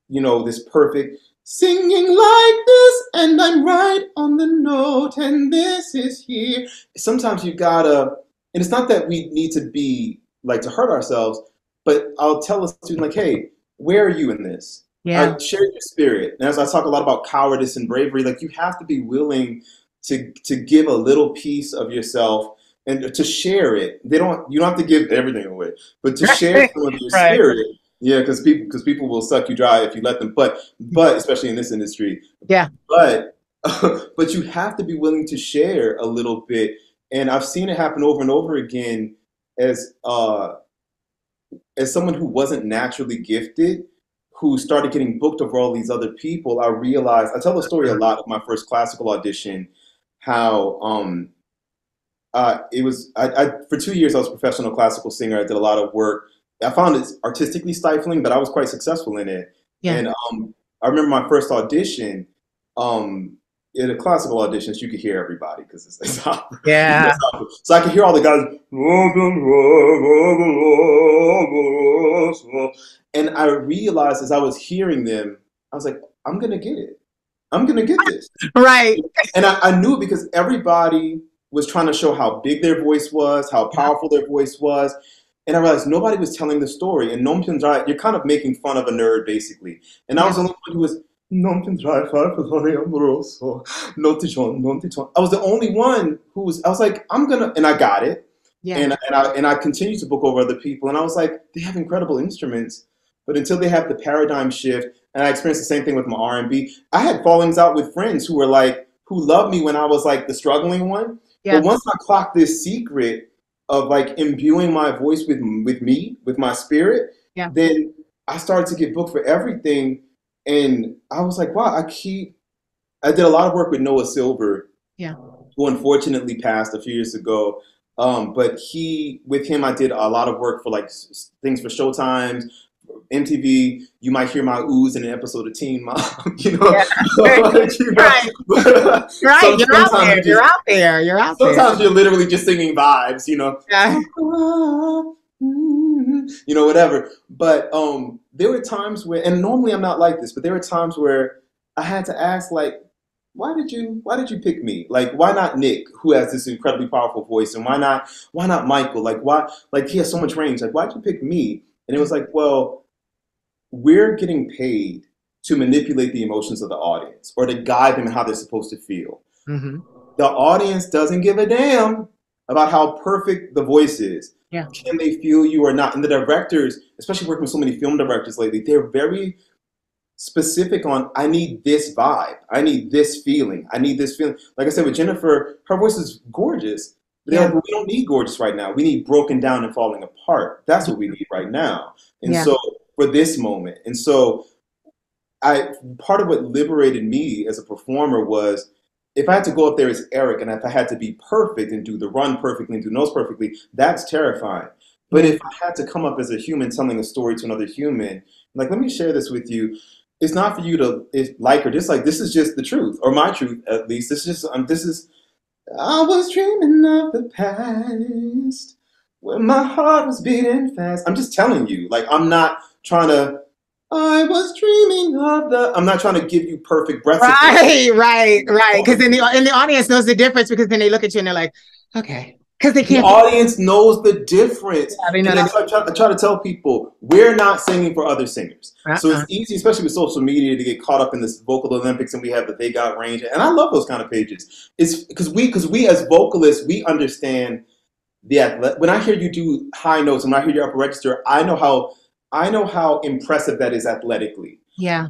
this perfect singing like this, and I'm right on the note, and this is here. Sometimes you gotta, and it's not that we need to be like to hurt ourselves, but I'll tell a student like, hey, where are you in this? Share your spirit. And as I talk a lot about cowardice and bravery, like, you have to be willing to give a little piece of yourself and to share it. You don't have to give everything away, but to share some of your spirit. Yeah, because people will suck you dry if you let them. But especially in this industry. But you have to be willing to share a little bit. And I've seen it happen over and over again as someone who wasn't naturally gifted, who started getting booked over all these other people. I realized, I tell the story a lot of my first classical audition, how it was, for 2 years I was a professional classical singer. I did a lot of work. I found it artistically stifling, but I was quite successful in it. And I remember my first audition, in the classical auditions, you could hear everybody because it's opera. So I could hear all the guys, and I realized as I was hearing them, I was like, I'm gonna get it. I'm gonna get this. And I knew it because everybody was trying to show how big their voice was, how powerful their voice was. And I realized nobody was telling the story. And you're kind of making fun of a nerd, basically. And I was the only one who was, I was the only one who was, I was like, and I got it. And I continued to book over other people. And I was like, they have incredible instruments, but until they have the paradigm shift, and I experienced the same thing with my R&B. I had fallings out with friends who loved me when I was like the struggling one. But once I clocked this secret of like imbuing my voice with me, with my spirit, then I started to get booked for everything. And I was like, wow, I did a lot of work with Noah Silver, Yeah. who unfortunately passed a few years ago. But with him, I did a lot of work for like things for Showtime, MTV. You might hear my oohs in an episode of Teen Mom, you know. Yeah. Like, you know. Right. Right. You're out there. You're out there. You're out there. Sometimes you're literally just singing vibes, you know. Yeah. You know, whatever. But there were times where, and normally I'm not like this, but there were times where I had to ask, like, why did you pick me? Like, why not Nick, who has this incredibly powerful voice, and why not Michael? Like, why, like, he has so much range. Like, why'd you pick me? And it was like, well, we're getting paid to manipulate the emotions of the audience or to guide them in how they're supposed to feel. Mm-hmm. The audience doesn't give a damn about how perfect the voice is. Yeah. Can they feel you or not? And the directors, especially working with so many film directors lately, they're very specific on, I need this vibe. I need this feeling. I need this feeling. Like I said with Jennifer, her voice is gorgeous. But they're like, well, we don't need gorgeous right now. We need broken down and falling apart. That's what we need right now. And so for this moment. And so part of what liberated me as a performer was, if I had to go up there as Eric and if I had to be perfect and do the run perfectly and do nose perfectly, that's terrifying. But if I had to come up as a human telling a story to another human, like, let me share this with you. It's not for you to like or dislike. This is just the truth, or my truth at least. This is I was dreaming of the past when my heart was beating fast. I'm just telling you, like, I'm not trying to. I was dreaming of the. I'm not trying to give you perfect breath. Right. Because then the audience knows the difference, because then they look at you and they're like, okay. Because they can't. The audience knows the difference. Yeah, they know. And that's what I try to tell people. We're not singing for other singers. So it's easy, especially with social media, to get caught up in this vocal Olympics, and we have the They Got Range. And I love those kind of pages. It's because we as vocalists, we understand when I hear you do high notes and when I hear your upper register, I know how impressive that is athletically. Yeah.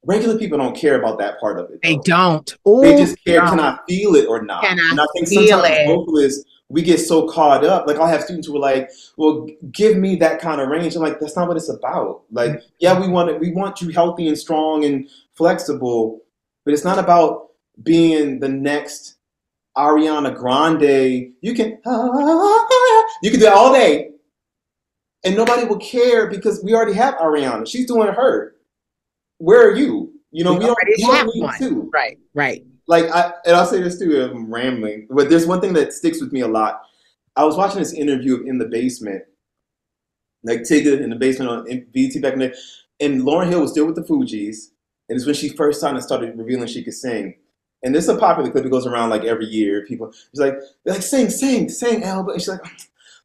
Regular people don't care about that part of it. They don't. Ooh, they just care, can I feel it or not? And I think sometimes vocalists, we get so caught up. Like, I'll have students who are like, well, give me that kind of range. I'm like, that's not what it's about. Like, yeah, we want you healthy and strong and flexible, but it's not about being the next Ariana Grande. You can do that all day, and nobody will care because we already have Ariana. She's doing her. Where are you? You know, we don't need to. Right. Like, I'll say this too, I'm rambling, but there's one thing that sticks with me a lot. I was watching this interview of In the Basement, like Tigger in the Basement on BET back in the day, and Lauryn Hill was still with the Fugees, and it's when she first started revealing she could sing. And this is a popular clip that goes around like every year. People, they're like, sing, Albert. And she's like,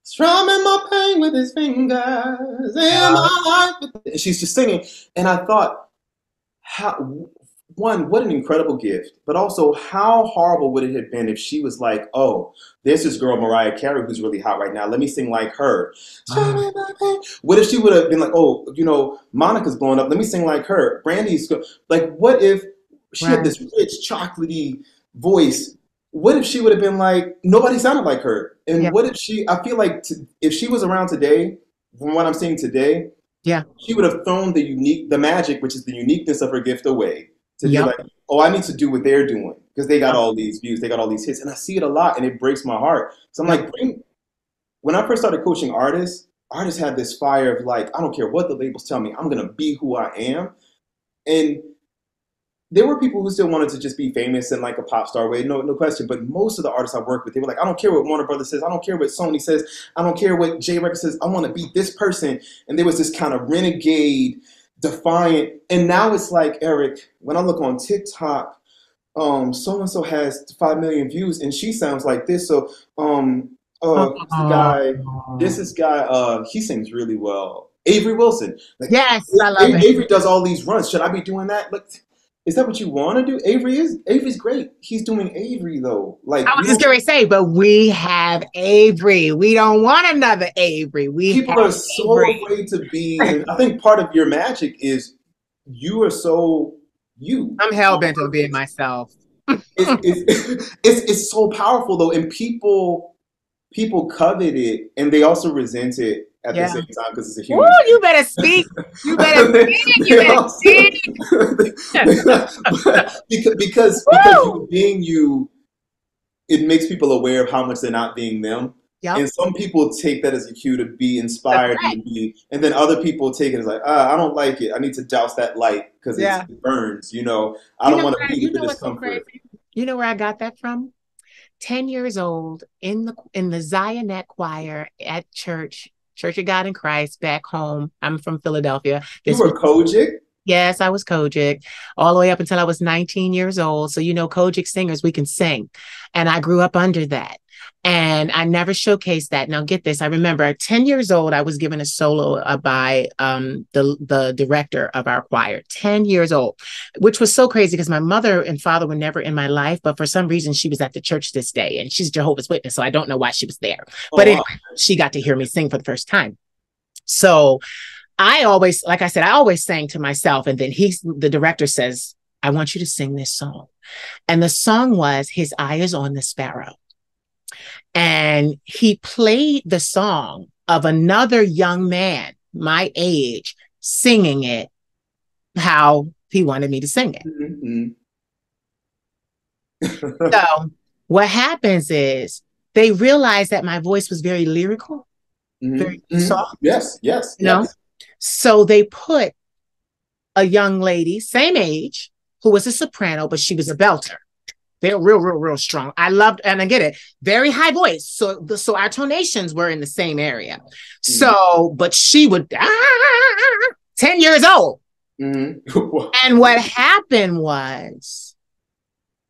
strumming my pain with his fingers, and she's just singing. And I thought, what an incredible gift, but also how horrible would it have been if she was like, oh, there's this girl, Mariah Carey, who's really hot right now. Let me sing like her. What if she would have been like, oh, you know, Monica's blowing up. Let me sing like her. Brandy's like, what if she had this rich, chocolatey voice? What if she would have been like, nobody sounded like her? And what if I feel like if she was around today, from what I'm seeing today, she would have thrown the magic, which is the uniqueness of her gift, away. To be like, oh, I need to do what they're doing because they got all these views, they got all these hits. And I see it a lot, and it breaks my heart. So I'm like, when I first started coaching artists had this fire of like, I don't care what the labels tell me, I'm going to be who I am. And there were people who still wanted to just be famous in like a pop star way, no question. But most of the artists I worked with, they were like, I don't care what Warner Brothers says. I don't care what Sony says. I don't care what J Records says. I want to be this person. And there was this kind of renegade, defiant. And now it's like, Eric, when I look on TikTok, so-and-so has 5 million views and she sounds like this. So this guy, he sings really well. Avery Wilson. Like, yes, I love it. Avery does all these runs. Should I be doing that? Like, is that what you want to do? Avery's great. He's doing Avery though. Like, I was just gonna say, but we have Avery. We don't want another Avery. People are so afraid to be. And I think part of your magic is you are so you. I'm hell bent on being myself. It's so powerful though, and people covet it, and they also resent it at the Yeah. same time because it's a Woo, human you better speak. You better speak. You you better know? speak. Because Woo! you being you, it makes people aware of how much they're not being them. Yep. And some people take that as a cue to be That's inspired right. and then other people take it as like, I don't like it. I need to douse that light because Yeah. it burns. I don't want to be You with the know what's so discomfort. crazy? You know where I got that from? 10 years old in the Zionette choir at Church of God in Christ back home. I'm from Philadelphia. You This was were Kojic? Yes, I was Kojic all the way up until I was 19 years old. So, Kojic singers, we can sing. And I grew up under that. And I never showcased that. Now, get this. I remember at 10 years old, I was given a solo by the director of our choir, 10 years old, which was so crazy because my mother and father were never in my life. But for some reason, she was at the church this day. And she's Jehovah's Witness. So I don't know why she was there. Oh, But wow. anyway, she got to hear me sing for the first time. So I always, like I said, I always sang to myself. And then the director says, I want you to sing this song. And the song was His Eye is on the Sparrow. And he played the song of another young man, my age, singing it how he wanted me to sing it. Mm-hmm. So what happens is they realized that my voice was very lyrical, very soft. Yes. So they put a young lady, same age, who was a soprano, but she was a belter. They're real strong. I loved, and I get it, very high voice. So our tonations were in the same area. So, but she would, 10 years old. Mm-hmm. And what happened was,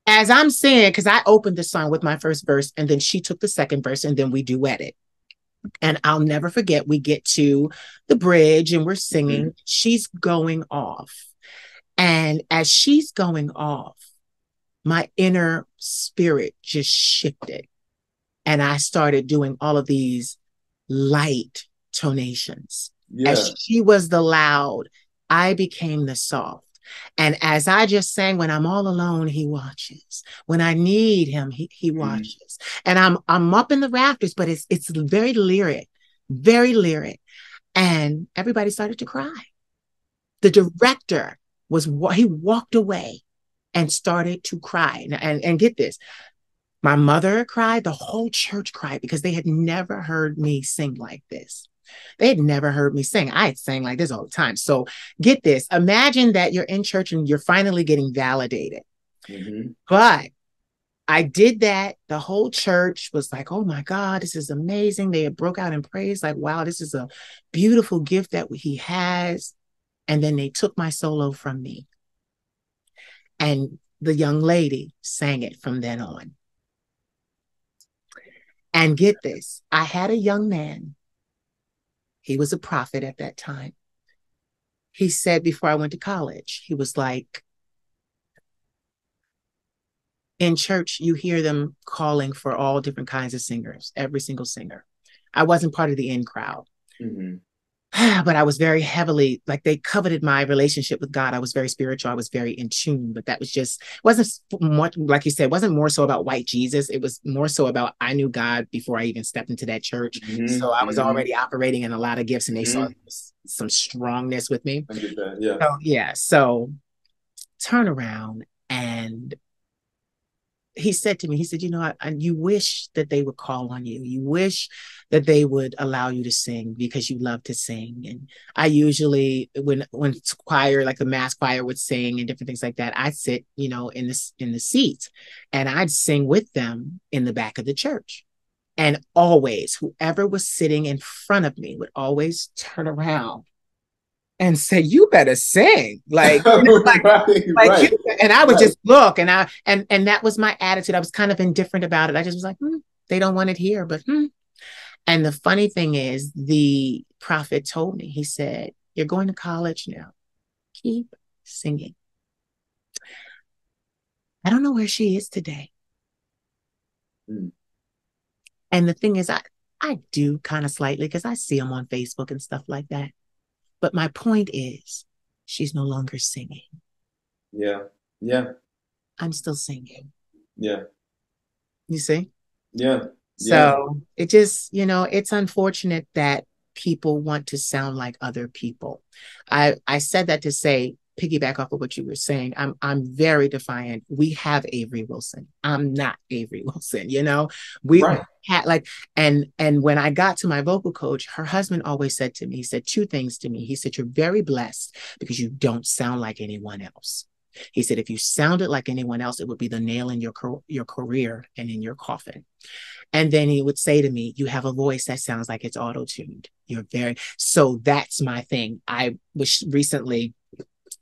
as I'm singing, because I opened the song with my first verse, and then she took the second verse, and then we duetted. And I'll never forget, we get to the bridge and we're singing. She's going off. And as she's going off, my inner spirit just shifted. And I started doing all of these light tonations. Yeah. As she was the loud, I became the soft. And as I just sang, when I'm all alone, he watches. When I need him, he watches. And I'm up in the rafters, but it's very lyric, very lyric. And everybody started to cry. The director he walked away and started to cry. And get this, my mother cried, the whole church cried because they had never heard me sing like this. They had never heard me sing. I had sang like this all the time. So get this, imagine that you're in church and you're finally getting validated. But I did that. The whole church was like, oh my God, this is amazing. They had broke out in praise, like, wow, this is a beautiful gift that he has. And then they took my solo from me. And the young lady sang it from then on. And get this, I had a young man. He was a prophet at that time. He said before I went to college, he was like, in church, you hear them calling for all different kinds of singers, every single singer. I wasn't part of the in crowd. But I was very heavily, like, they coveted my relationship with God. I was very spiritual. I was very in tune, but that was just, wasn't more, like you said, wasn't more so about white Jesus. It was more so about, I knew God before I even stepped into that church. So I was already operating in a lot of gifts, and they saw some strongness with me. I get that, yeah. So, yeah. So turn around, and he said to me, he said, you wish that they would call on you. You wish that they would allow you to sing because you love to sing. And I usually, when choir, like the mass choir would sing and different things like that, I'd sit, in the seats, and I'd sing with them in the back of the church. And always, whoever was sitting in front of me would always turn around and say, you better sing. Like, right. And I would just look, and that was my attitude. I was kind of indifferent about it. I just was like, they don't want it here, but And the funny thing is, the prophet told me, he said, you're going to college now. Keep singing. I don't know where she is today. And the thing is, I do kind of slightly, because I see them on Facebook and stuff like that. But my point is, she's no longer singing. Yeah. I'm still singing. Yeah. You see? Yeah. So it just, it's unfortunate that people want to sound like other people. I said that to say, piggyback off of what you were saying. I'm very defiant. We have Avery Wilson. I'm not Avery Wilson, you know. We Right. had like, and when I got to my vocal coach, her husband always said to me, he said two things to me. He said, "You're very blessed because you don't sound like anyone else." He said, "If you sounded like anyone else, it would be the nail in your career and in your coffin." And then he would say to me, "You have a voice that sounds like it's auto-tuned. You're very," so that's my thing. I was recently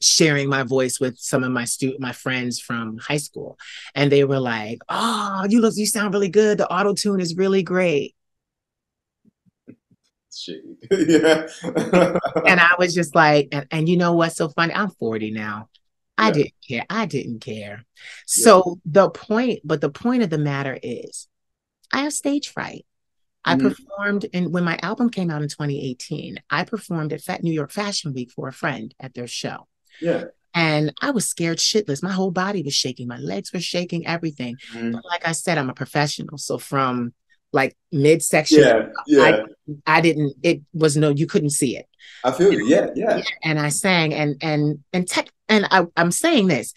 sharing my voice with some of my friends from high school, and they were like, "Oh, you sound really good. The auto-tune is really great." Shit. Yeah. And I was just like, and you know what's so funny? I'm 40 now. I Yeah. didn't care. I didn't care. Yeah. So the point of the matter is, I have stage fright. I Mhm. performed, and when my album came out in 2018, I performed at New York Fashion Week for a friend at their show. Yeah. And I was scared shitless. My whole body was shaking. My legs were shaking, everything. Mhm. But like I said, I'm a professional. So from like midsection, Yeah. I Yeah. I didn't, it was no, you couldn't see it. I feel you. Yeah. Yeah, Yeah. and I sang I'm saying this.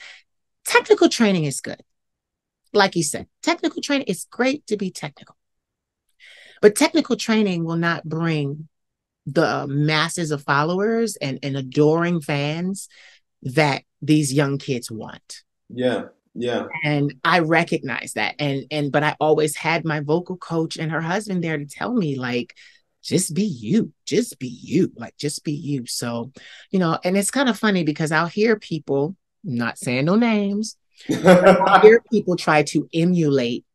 Technical training is good. Like you said, technical training, it's great to be technical. But technical training will not bring the masses of followers and adoring fans that these young kids want. Yeah. Yeah. And I recognize that. And but I always had my vocal coach and her husband there to tell me, like, just be you, just be you, like just be you. So, you know, and it's kind of funny because I'll hear people, not saying no names, I'll hear people try to emulate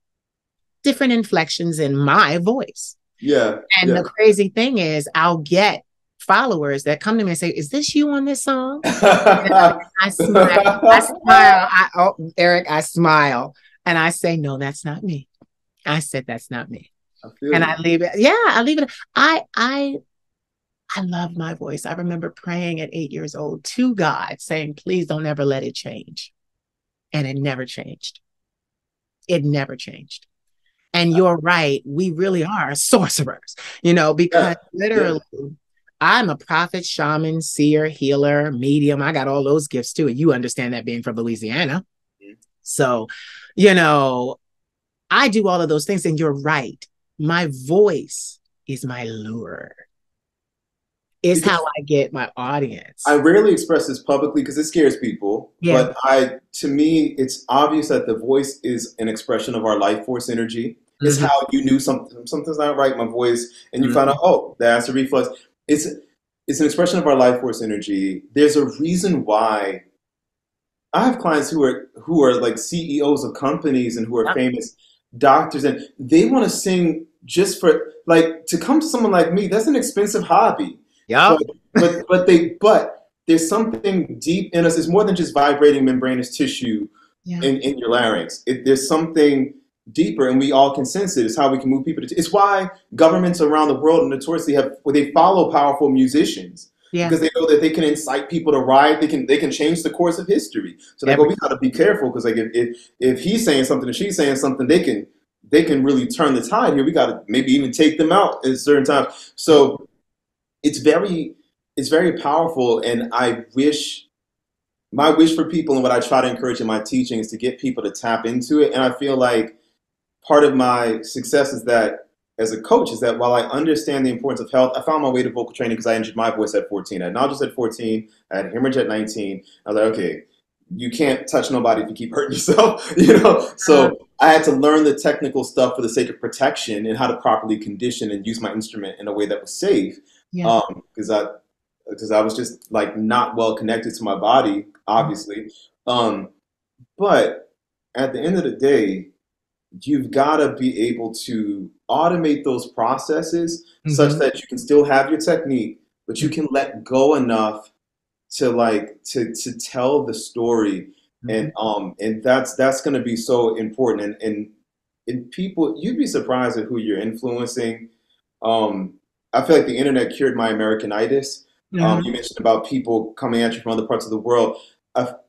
different inflections in my voice. Yeah. And Yeah. the crazy thing is, I'll get followers that come to me and say, "Is this you on this song?" And I smile. I smile. Eric, I smile. And I say, "No, that's not me." I said, "That's not me." I feel And you. I leave it. Yeah, I leave it. I love my voice. I remember praying at 8 years old to God, saying, "Please don't ever let it change." And it never changed. It never changed. And you're right. We really are sorcerers, you know, because Yeah. Yeah. literally I'm a prophet, shaman, seer, healer, medium. I got all those gifts too. And you understand that being from Louisiana. So, you know, I do all of those things. And you're right. My voice is my lure. It's how Because I get my I audience. rarely express this publicly because it scares people, Yeah. but to me, it's obvious that the voice is an expression of our life force energy. It's Mhm. how you knew something's not right, my voice, and you found Mhm. out, oh, the acid reflux. It's it's an expression of our life force energy. There's a reason why I have clients who are like CEOs of companies and who are Yep. famous doctors, and they want to sing just for like to come to someone like me. That's an expensive hobby, but Yep. but there's something deep in us. It's more than just vibrating membranous tissue Yeah. in your larynx. There's something deeper, and we all can sense it. It's how we can move people. It's why governments around the world notoriously they follow powerful musicians Yeah. because they know that they can incite people to riot. They can change the course of history. So like, oh, Every, we got to be careful because like if he's saying something and she's saying something, they can really turn the tide here. We got to maybe even take them out at certain times. So it's very powerful, and my wish for people and what I try to encourage in my teaching is to get people to tap into it. And I feel like part of my success is that as a coach is that while I understand the importance of health, I found my way to vocal training because I injured my voice at 14. I had nodules at 14. I had hemorrhage at 19. I was like, okay, you can't touch nobody if you keep hurting yourself, you know? uh, So I had to learn the technical stuff for the sake of protection and how to properly condition and use my instrument in a way that was safe. yeah. Because I was just like not well connected to my body, obviously. Um, but at the end of the day, you've got to be able to automate those processes such Mhm. that you can still have your technique, but you can let go enough to to tell the story, Mhm. and that's going to be so important. And people, you'd be surprised at who you're influencing. Um, I feel like the internet cured my Americanitis. Mhm. You mentioned about people coming at you from other parts of the world.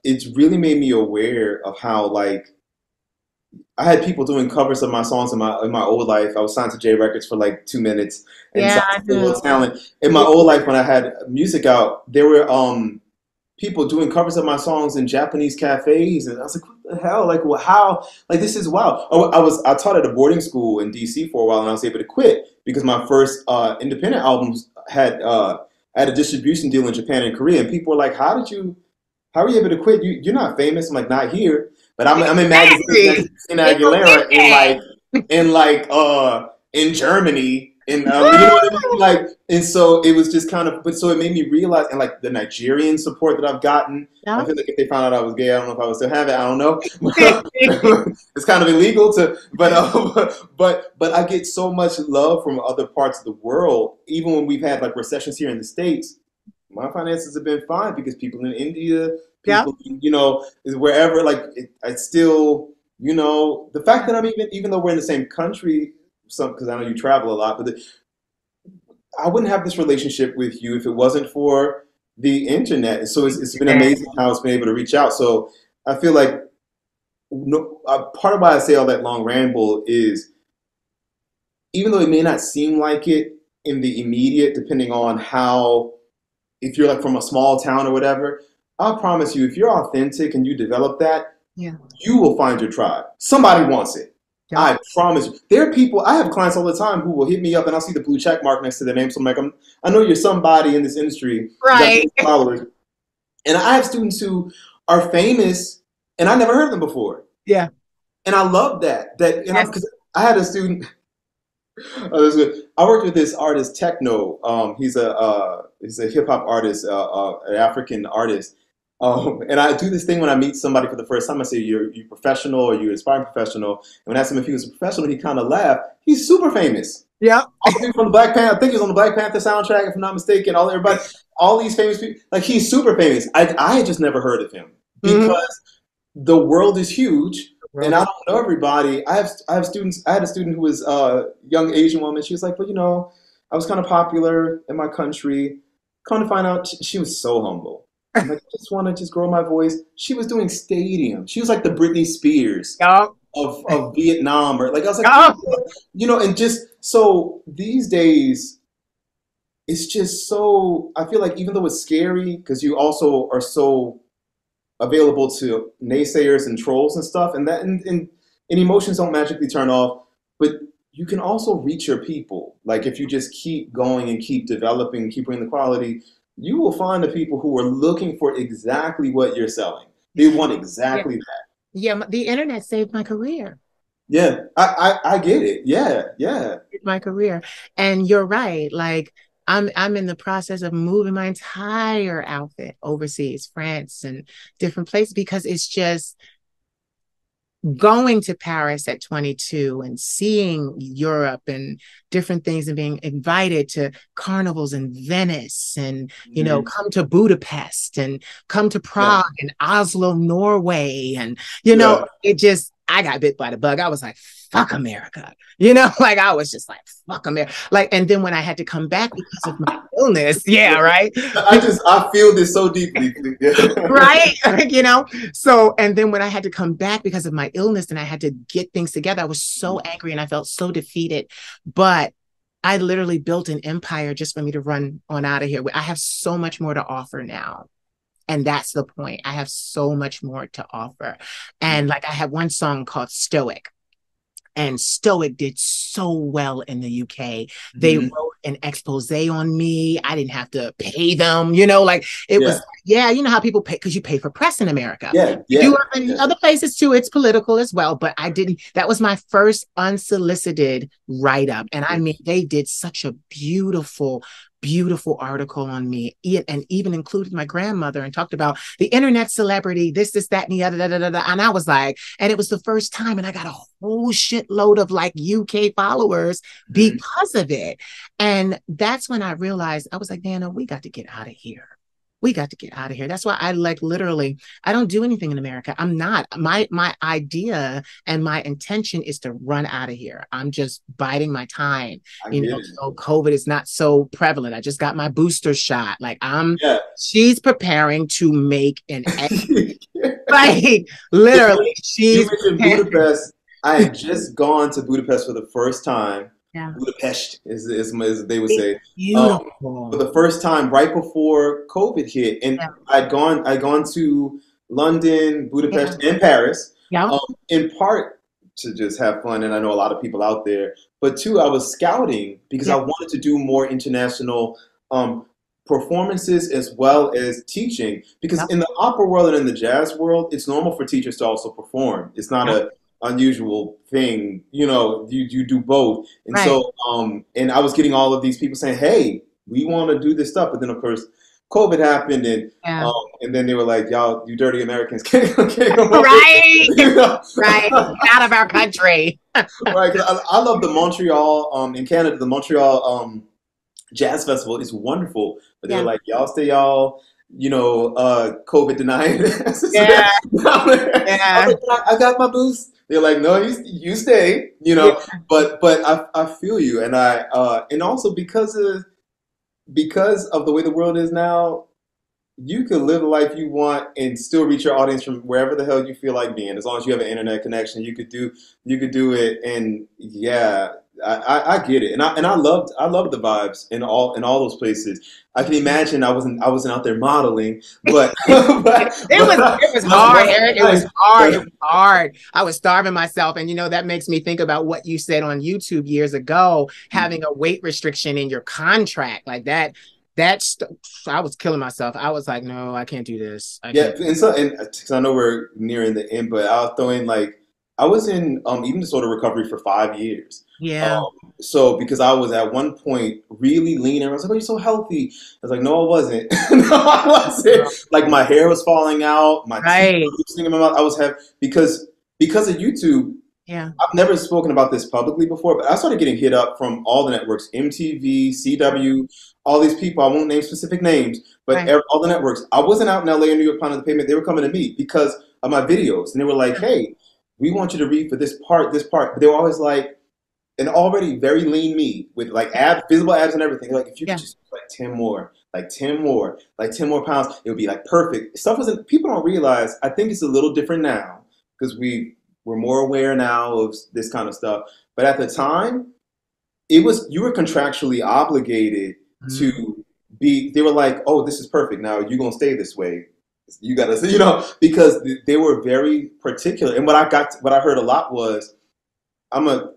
It's really made me aware of how like I had people doing covers of my songs in my old life. I was signed to J Records for like 2 minutes and Yeah, signed I to Full do. World Talent. In my old life, when I had music out, there were people doing covers of my songs in Japanese cafes, and I was like, "What the hell? Like, well, how? Like, this is wild." Oh, I taught at a boarding school in DC for a while, and I was able to quit because my first independent albums had a distribution deal in Japan and Korea, and people were like, How are you able to quit? You're not famous." I'm like, "Not here, but I'm in magazines next Exactly. to Christina It's a Aguilera in Germany, you know what I mean? Like, and so it was just kind of, but so it made me realize, and like the Nigerian support that I've gotten. I Yeah. feel like if they found out I was gay, I don't know if I would still have it. I don't know. It's kind of illegal to, but I get so much love from other parts of the world, even when we've had like recessions here in the States. My finances have been fine because people in India, Yep. people, wherever, like, I still, the fact that I'm even though we're in the same country, because I know you travel a lot, but I wouldn't have this relationship with you if it wasn't for the internet. So it's been amazing how it's been able to reach out. So I feel like no, part of why I say all that long ramble is, even though it may not seem like it in the immediate, depending on how, if you're like from a small town or whatever, I promise you, if you're authentic and you develop that, Yeah. you will find your tribe. Somebody wants it. Yeah. I promise you. There are people, I have clients all the time who will hit me up and I'll see the blue check mark next to their name. So I'm like, I know you're somebody in this industry. Right. You got followers. And I have students who are famous and I never heard of them before. Yeah. And I love that. Because I had a student. Oh, that's good. I worked with this artist, Techno. He's a hip hop artist, an African artist. And I do this thing when I meet somebody for the first time. I say, "You professional or you aspiring professional?" And when I asked him if he was a professional, he kind of laughed. He's super famous. Yeah. From the Black Panther, I think he was on the Black Panther soundtrack, if I'm not mistaken. All these famous people, like, he's super famous. I had just never heard of him because the world is huge. And I don't know everybody. I have students. I had a student who was a young Asian woman. She was like, "Well, I was kind of popular in my country. Come to find out, she was so humble. I'm like, I just want to just grow my voice." She was doing stadium. She was like the Britney Spears of Vietnam, or like, I was like, and just so these days, it's just so. I feel like even though it's scary, because you also are so available to naysayers and trolls and stuff, and emotions don't magically turn off, but you can also reach your people. Like, if you just keep going and keep developing, keep bringing the quality, you will find the people who are looking for exactly what you're selling. They want exactly that. Yeah, the internet saved my career. Yeah, I get it. Yeah. My career. And you're right. Like, I'm in the process of moving my entire outfit overseas, France and different places, because it's just going to Paris at 22 and seeing Europe and different things and being invited to carnivals in Venice and, come to Budapest and come to Prague and Oslo, Norway. And, I got bit by the bug. I was like, fuck America. Like, I was just like, fuck America. Like, and then when I had to come back because of my illness, right? I feel this so deeply. Right? So, and then when I had to come back because of my illness and I had to get things together, I was so angry and I felt so defeated. But I literally built an empire just for me to run on out of here. I have so much more to offer now. And that's the point. I have so much more to offer. And like, I have one song called Stoic. And Stoic did so well in the UK. They wrote an expose on me. I didn't have to pay them, like it was, how people pay, because you pay for press in America. In other places too, it's political as well. But I didn't, that was my first unsolicited write-up. And I mean, they did such a beautiful article on me, and even included my grandmother and talked about the internet celebrity, this, that, and the other, and I was like, and it was the first time, and I got a whole shitload of like UK followers because of it. And that's when I realized, I was like, Nana, we got to get out of here. That's why I literally, I don't do anything in America. I'm not, my idea and my intention is to run out of here. I'm just biding my time. So COVID is not so prevalent. I just got my booster shot. Like, she's preparing to make an exit. Like, literally, she's you mentioned Budapest. I had just gone to Budapest for the first time. Yeah. Budapest as they would say. For Beautiful. the first time right before COVID hit, and Yeah. I'd gone to London, Yeah. Budapest, and Paris, Yeah. in part to just have fun, and I know a lot of people out there, but two, I was scouting because I Yeah. wanted to do more international um, performances as well as teaching. Because Yeah. in the opera world and in the jazz world, it's normal for teachers to also perform. It's not Yeah. a unusual thing, you do both. And Right. so, and I was getting all of these people saying, "Hey, we want to do this stuff," but then of course, COVID happened, Yeah. and then they were like, "Y'all, you dirty Americans, can't come over." Right. You know? Right. Get out of our country. Right? 'Cause I love the Montreal, in Canada, the Montreal Jazz Festival is wonderful, but they were Yeah. like, "Y'all stay y'all." COVID denying. Yeah. I was Yeah. like, I got my boost. They're like, no, you stay, Yeah. but I feel you, and and also because of the way the world is now, you can live the life you want and still reach your audience from wherever the hell you feel like being. As long as you have an internet connection, you could do it. And yeah, I get it. And I loved the vibes in all those places. I can imagine I wasn't out there modeling, but It was hard, Eric. It was hard. It was hard. I was starving myself. And that makes me think about what you said on YouTube years ago, having a weight restriction in your contract like that. I was killing myself. I was like, no, I can't do this. Yeah, and because I know we're nearing the end, but I'll throw in like I was in eating disorder recovery for 5 years. Yeah. So because I was at one point really lean, and I was like, "Oh, you're so healthy." I was like, "No, I wasn't. No, I wasn't." Like my hair was falling out, my teeth were loosening in my mouth. I was having because of YouTube. Yeah. I've never spoken about this publicly before, but I started getting hit up from all the networks, MTV, CW, all these people. I won't name specific names, but Right. all the networks. I wasn't out in LA or New York pounding the pavement. They were coming to me because of my videos, and they were like, "Hey, we want you to read for this part, this part." But they were always like, an already very lean me with like abs, visible abs and everything. They're like, if you could just like 10 more, like 10 more, like 10 more pounds, it would be like perfect. Stuff isn't, people don't realize, I think it's a little different now because we're more aware now of this kind of stuff. But at the time, you were contractually obligated to they were like, "Oh, this is perfect. Now you're going to stay this way. You got to," because they were very particular. And what I heard a lot was, I'm going to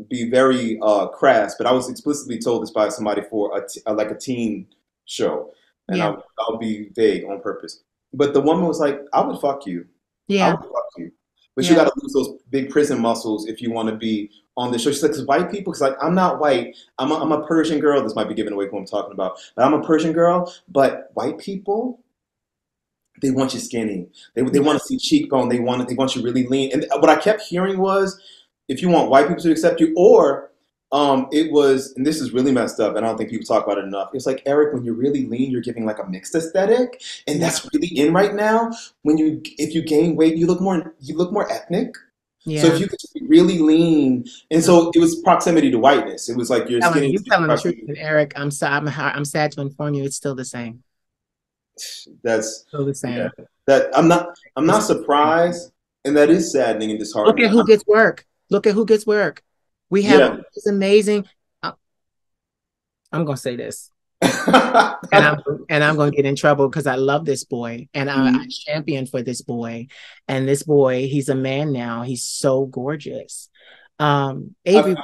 be very crass, but I was explicitly told this by somebody for like a teen show. And I'll be vague on purpose. But the woman was like, "I would fuck you. I would fuck you. But you got to lose those big prison muscles if you want to be on the show." She's like, "Because white people," because like, I'm not white. I'm a Persian girl. This might be giving away who I'm talking about. But I'm a Persian girl. But white people, they want you skinny. They want to see cheekbone. They want you really lean. And what I kept hearing was, if you want white people to accept you, or it was, and this is really messed up, and I don't think people talk about it enough. It's like, Eric, when you're really lean, you're giving like a mixed aesthetic, and that's really in right now. If you gain weight, you look more ethnic. Yeah. So if you could just be really lean, and so it was proximity to whiteness. It was like you're skinny. You're telling the truth, Eric. I'm sad to inform you, it's still the same. That's still the same. Yeah, that I'm not surprised, and that is saddening and disheartening. Look at who gets work. Look at who gets work. We have this amazing. I'm gonna say this, and I'm gonna get in trouble because I love this boy and I champion for this boy. And this boy, he's a man now. He's so gorgeous. Avery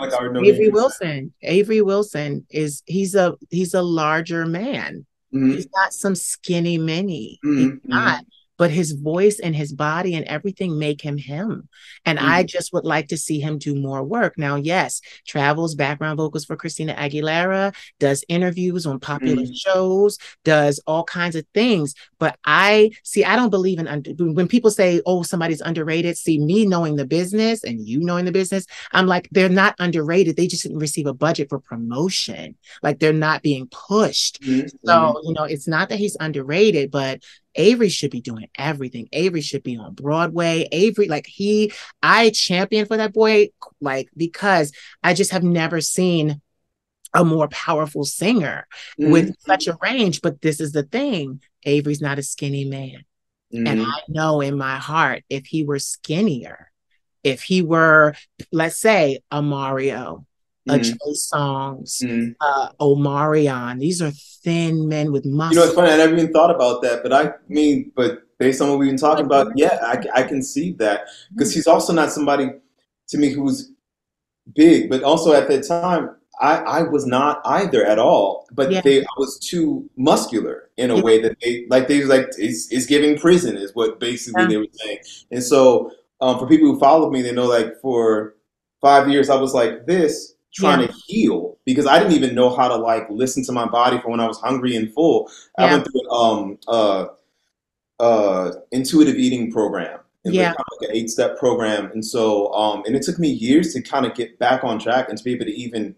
Wilson. Avery Wilson he's a larger man. He's not some skinny mini. He's not. But his voice and his body and everything make him him. And I just would like to see him do more work. Now, yes, travels background vocals for Christina Aguilera, does interviews on popular shows, does all kinds of things. But I don't believe in when people say, "Oh, somebody's underrated." See, me knowing the business and you knowing the business, I'm like, they're not underrated. They just didn't receive a budget for promotion. Like they're not being pushed. So, it's not that he's underrated, but Avery should be doing everything. Avery should be on Broadway. Avery, I champion for that boy, because I just have never seen a more powerful singer with such a range. But this is the thing. Avery's not a skinny man. And I know in my heart, if he were skinnier, if he were, let's say, a Mario, a Trey Mm, Songz, mm. Omarion. These are thin men with You know, it's muscle. funny. I never even thought about that, but I mean, but based on what we've been talking Like, about, yeah, I can see that because he's also not somebody to me who's big, but also at that time, I was not either at all. But yeah, I was too muscular in a yeah, way that they was like it's giving prison is what basically yeah, they were saying. And so for people who followed me, they know like for 5 years I was like this yeah, trying to heal because I didn't even know how to like listen to my body for when I was hungry and full. I yeah, went through intuitive eating program and like yeah. kind of like an 8-step program. And so and it took me years to kind of get back on track and to be able to even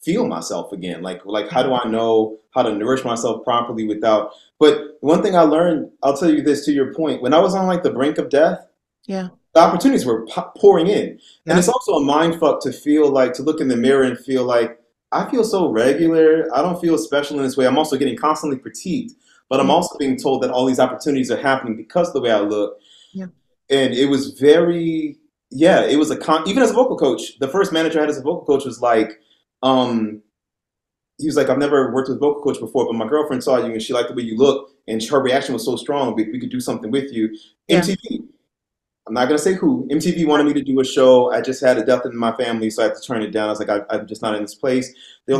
feel myself again. Like how do I know how to nourish myself properly without but one thing I learned, I'll tell you this to your point, when I was on like the brink of death, Yeah. the opportunities were pouring in. And Yeah. it's also a mind fuck to feel like to look in the mirror and feel like I feel so regular. I don't feel special in this way. I'm also getting constantly critiqued, but I'm Yeah. also being told that all these opportunities are happening because of the way I look. Yeah. And it was very, yeah, it was even as a vocal coach, the first manager I had as a vocal coach was like, um, he was like, I've never worked with a vocal coach before, but my girlfriend saw you and she liked the way you look and her reaction was so strong. We could do something with you. Yeah. MTV. I'm not gonna say who. MTV wanted me to do a show. I just had a death in my family, so I had to turn it down. I was like, I'm just not in this place. They were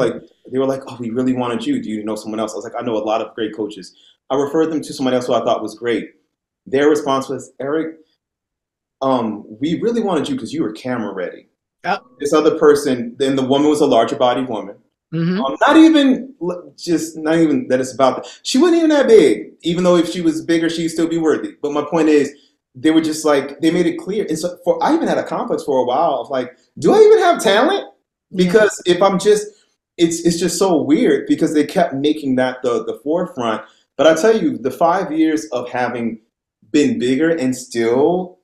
like, oh, we really wanted you. Do you know someone else? I was like, I know a lot of great coaches. I referred them to someone else who I thought was great. Their response was, Eric, we really wanted you because you were camera ready. Oh. This other person, then the woman was a larger bodied woman. Mm-hmm. Not even that it's about that. She wasn't even that big. Even though if she was bigger, she'd still be worthy. But my point is, they were just like they made it clear. And so I even had a complex for a while of like, do I even have talent? Yeah. Because if I'm just, it's just so weird because they kept making that the forefront. But I tell you, the 5 years of having been bigger and still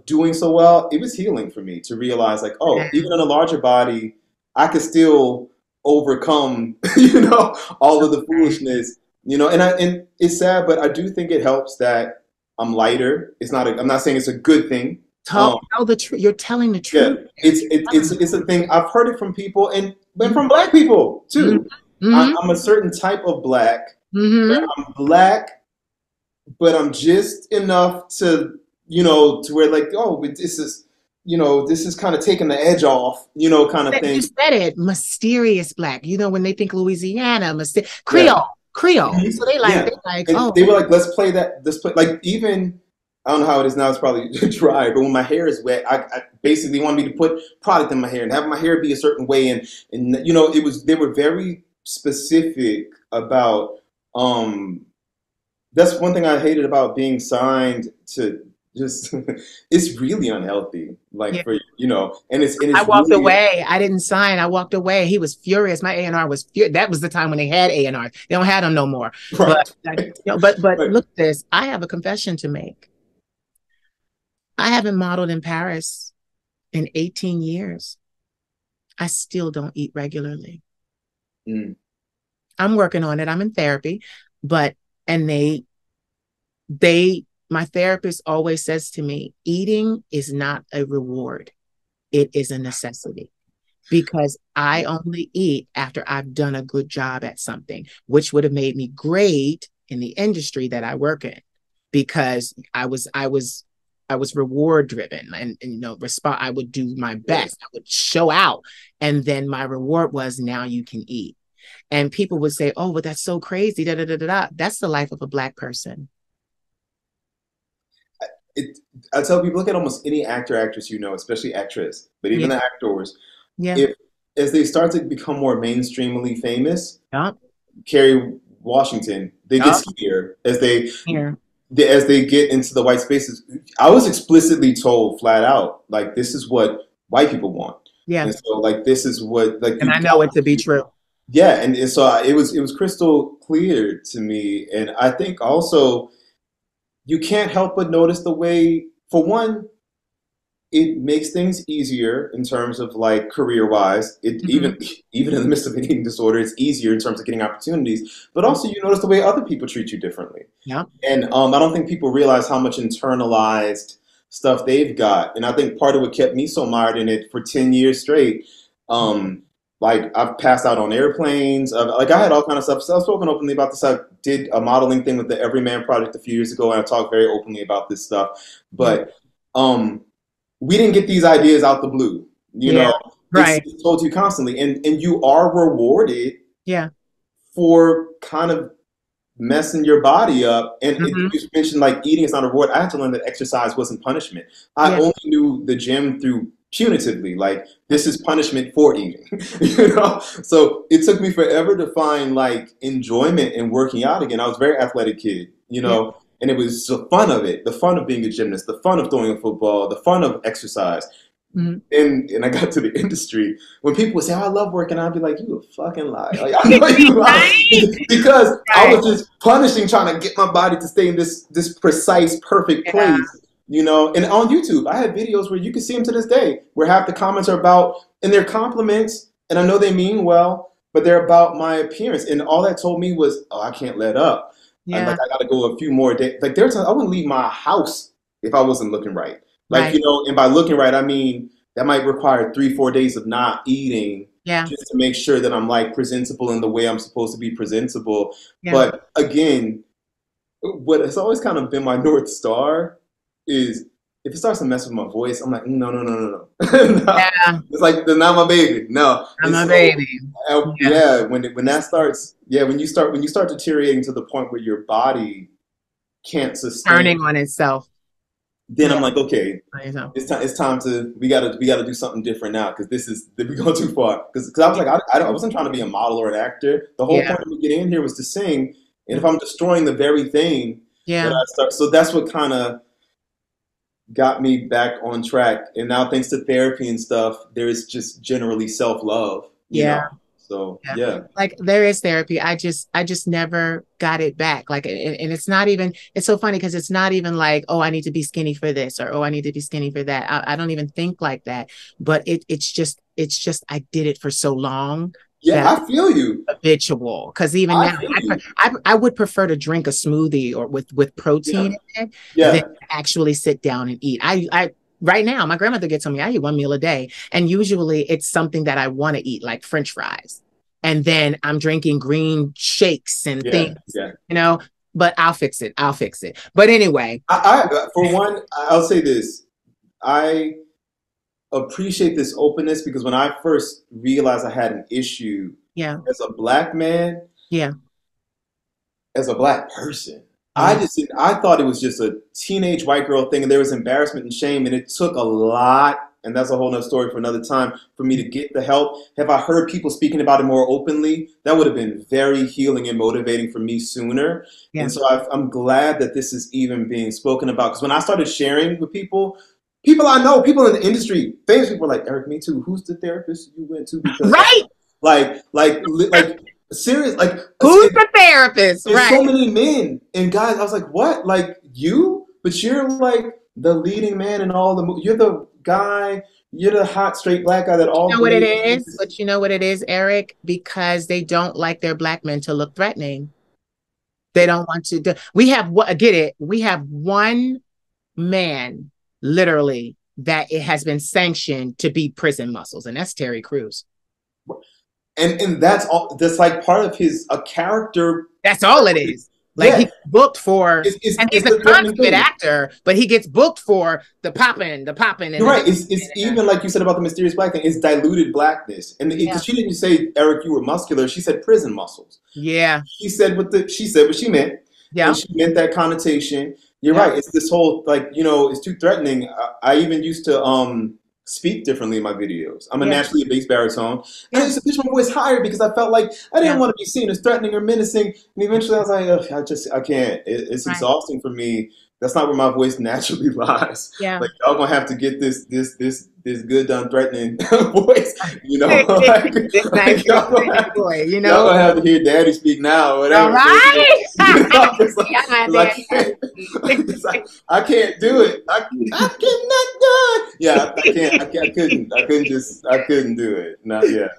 doing so well, it was healing for me to realize like, oh, Yeah. even in a larger body, I could still overcome, all of the foolishness, and it's sad, but I do think it helps that I'm lighter. I'm not saying it's a good thing. Tell the truth. You're telling the Yeah, truth. it's a thing. I've heard it from people and from black people too. Mm-hmm. I'm a certain type of black. Mm-hmm. I'm black, but I'm just enough to, to where like, oh, this is kind of taking the edge off, kind of You thing. said it. Mysterious black. When they think Louisiana, Yeah. Creole. Mhm. So they Yeah. like, And oh, they were like, let's play that. Let's play like even I don't know how it is now. It's probably dry, but when my hair is wet, I basically wanted me to put product in my hair and have my hair be a certain way, and they were very specific about. That's one thing I hated about being signed to just. It's really unhealthy, like yeah. for and it's I walked really away. I didn't sign. I walked away. He was furious. My A&R was furious. That was the time when they had A&R. They don't have them no more. right. But Right. look at this. I have a confession to make. I haven't modeled in Paris in 18 years. I still don't eat regularly. Mm. I'm working on it. I'm in therapy, but and my therapist always says to me, eating is not a reward. It is a necessity because I only eat after I've done a good job at something, which would have made me great in the industry that I work in because I was reward driven and I would do my best. I would show out. And then my reward was now you can eat. And people would say, oh, but that's so crazy. Da, da, da, da, da. That's the life of a Black person. I tell people, look at almost any actor, actress especially actress, but even Yeah. the actors, Yeah. if as they start to become more mainstreamly famous, Yeah. Kerry Washington, they get Yeah. scared as they Here. as they get into the white spaces. I was explicitly told flat out, like this is what white people want, Yeah. and so like this is what like And I know it to be true. yeah, and so it was crystal clear to me, and I think also you can't help but notice the way, for one, it makes things easier in terms of like career wise. It even in the midst of an eating disorder, it's easier in terms of getting opportunities. But also, you notice the way other people treat you differently. Yeah. And I don't think people realize how much internalized stuff they've got. And I think part of what kept me so mired in it for 10 years straight, like I've passed out on airplanes. Like I had all kind of stuff. So I've spoken openly about this. I did a modeling thing with the Everyman Project a few years ago, and I talked very openly about this stuff. But we didn't get these ideas out the blue. You know, right. it's told to you constantly, and you are rewarded for kind of messing your body up. And you mentioned like eating is not a reward. I had to learn that exercise wasn't punishment. I only knew the gym through punitively, like this is punishment for eating. You know, so it took me forever to find like enjoyment in working out again. I was a very athletic kid, you know, and it was the fun of it, the fun of being a gymnast, the fun of throwing a football, the fun of exercise. And I got to the industry when people would say, "Oh, I love working," I'd be like, "You a fucking lie!" Like, I know you lie because I was just punishing, trying to get my body to stay in this precise, perfect place. You know, and on YouTube, I had videos where you can see them to this day, where half the comments are about, and they're compliments, and I know they mean well, but they're about my appearance, and all that told me was, "Oh, I can't let up. I got to go a few more days." Like there's, I wouldn't leave my house if I wasn't looking right. Like, you know, and by looking right, I mean, that might require 3-4 days of not eating just to make sure that I'm like presentable in the way I'm supposed to be presentable. But again, what has always kind of been my North Star is if it starts to mess with my voice, I'm like, no. No. It's like, they're not my baby. No. I'm my baby. When that starts, when you start deteriorating to the point where your body can't sustain. Turning on itself. Then I'm like, okay, it's time to we gotta do something different now because we go too far. Because I was like, I wasn't trying to be a model or an actor. The whole point of me getting in here was to sing. And if I'm destroying the very thing that I start, so that's what kind of got me back on track. And now, thanks to therapy and stuff, there is just generally self-love. You know? So like there is therapy. I just never got it back. Like, and it's not even, it's so funny because it's not even like, oh, I need to be skinny for this, or, oh, I need to be skinny for that. I don't even think like that, but it's just, I did it for so long. Yeah, I feel you. Habitual. Cause even now I would prefer to drink a smoothie or with protein in it than actually sit down and eat. I right now, my grandmother gets on me, I eat one meal a day. And usually it's something that I want to eat, like French fries. And then I'm drinking green shakes and things, you know, but I'll fix it. But anyway. For one, I'll say this. I appreciate this openness because when I first realized I had an issue as a Black man, as a Black person, I thought it was just a teenage white girl thing, and there was embarrassment and shame, and it took a lot, and that's a whole nother story for another time, for me to get the help. Have I heard people speaking about it more openly? That would have been very healing and motivating for me sooner. And so I'm glad that this is even being spoken about, because when I started sharing with people I know, people in the industry, famous people are like, Eric, me too. Who's the therapist you went to? Because like serious, like who's the therapist? There's so many men and guys. I was like, what? Like you? But you're like the leading man in all the. You're the guy. You're the hot straight Black guy that all. You know what it is? But you know what it is, Eric? Because they don't like their Black men to look threatening. They don't want to. We have get it. We have one man, literally, that it has been sanctioned to be prison muscles, and that's Terry Crews. And that's all. That's like part of a character. That's all it is. Like he's booked for, and he's a consummate actor, but he gets booked for the popping. You're right. It's even like you said about the mysterious Black thing. It's diluted Blackness, and because she didn't say, Eric, you were muscular. She said prison muscles. Yeah. She said what she meant. Yeah. And she meant that connotation. You're right. It's this whole like, you know, it's too threatening. I even used to speak differently in my videos. I'm a naturally bass baritone. And I used to pitch my voice higher because I felt like I didn't want to be seen as threatening or menacing. And eventually I was like, I can't. It's exhausting for me. That's not where my voice naturally lies. Yeah. Like y'all gonna have to get this good done threatening voice, you know. Y'all gonna have to hear Daddy speak now or whatever. All right. I can't do it. I cannot do it. Yeah, I can't. I couldn't do it. Not yet.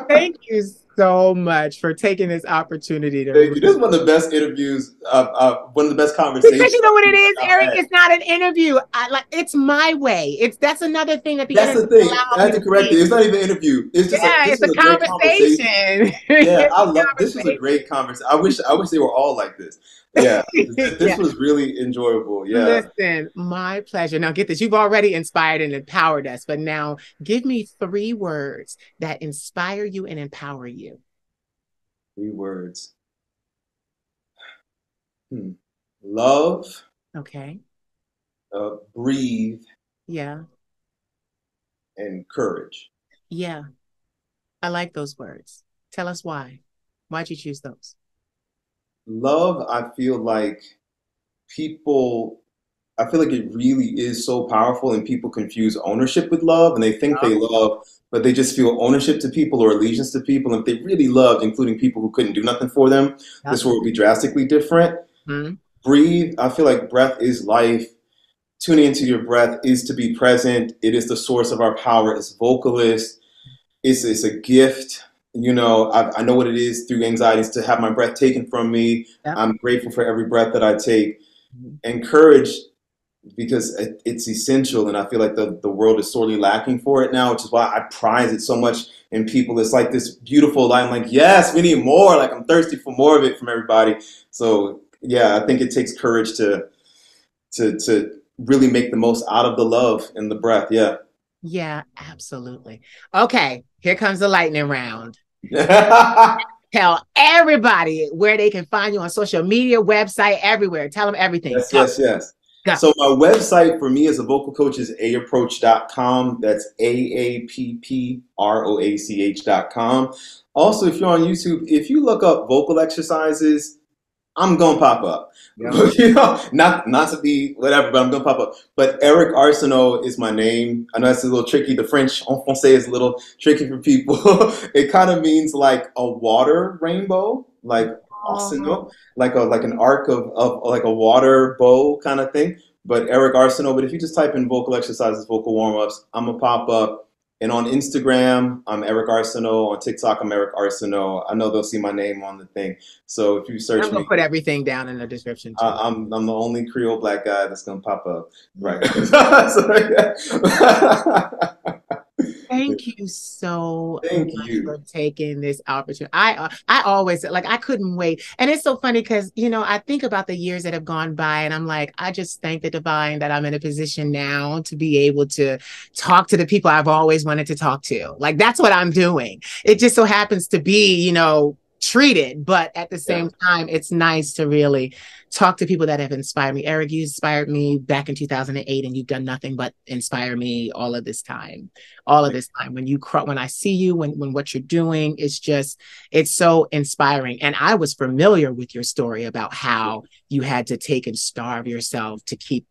Thank you so much for taking this opportunity to. Thank you. This is one of the best interviews, one of the best conversations. Because you know what it is, Eric? It's not an interview. It's my way. That's another thing that the That's the interview thing. allows I me have to to correct be. it. It's not even an interview. It's just Yeah, this it's a was a great conversation. conversation. Yeah, It's I a love this was a conversation. great conversation. I wish they were all like this. Yeah. This Yeah. was really enjoyable. Yeah. Listen, my pleasure. Now get this. You've already inspired and empowered us, but now give me 3 words that inspire you and empower you. 3 words. Love, Okay. breathe, Yeah. and courage. Yeah. I like those words. Tell us why. Why'd you choose those? Love, I feel like it really is so powerful, and people confuse ownership with love, and they think they love, but they just feel ownership to people or allegiance to people. And if they really loved, including people who couldn't do nothing for them, this world would be drastically different. Mm-hmm. Breathe, I feel like breath is life. Tuning into your breath is to be present. It is the source of our power as vocalists. It's a gift. You know, I know what it is through anxieties to have my breath taken from me. Yep. I'm grateful for every breath that I take. And courage, because it's essential, and I feel like the world is sorely lacking for it now, which is why I prize it so much in people. It's like this beautiful line, like, yes, we need more. Like, I'm thirsty for more of it from everybody. So yeah, I think it takes courage to really make the most out of the love and the breath. Yeah. Yeah, absolutely. Okay, here comes the lightning round. Tell everybody where they can find you on social media, website, everywhere. Tell them everything. Yes. Go. So my website for me as a vocal coach is aapproach.com. That's AAPPROACH.com. Also, if you're on YouTube, if you look up vocal exercises, I'm going to pop up. Yep. You know, not to be whatever, but I'm going to pop up. But Eric Areceneaux is my name. I know that's a little tricky. The French en français is a little tricky for people. It kind of means like a water rainbow, like Areceneaux, like an arc of like a water bow kind of thing. But Eric Areceneaux. But if you just type in vocal exercises, vocal warm-ups, I'm going to pop up. And on Instagram, I'm Eric Areceneaux. On TikTok, I'm Eric Areceneaux. I know they'll see my name on the thing. So if you search me, I'm gonna put everything down in the description too. I'm the only Creole black guy that's gonna pop up. Right. Thank you so much you for taking this opportunity. I always I couldn't wait. And it's so funny because, you know, I think about the years that have gone by and I'm like, I just thank the divine that I'm in a position now to be able to talk to the people I've always wanted to talk to. Like, that's what I'm doing. It just so happens to be, you know, treated, but at the same time, it's nice to really talk to people that have inspired me. Eric, you inspired me back in 2008, and you've done nothing but inspire me all of this time. When I see you, when what you're doing, it's so inspiring. And I was familiar with your story about how you had to take and starve yourself to keep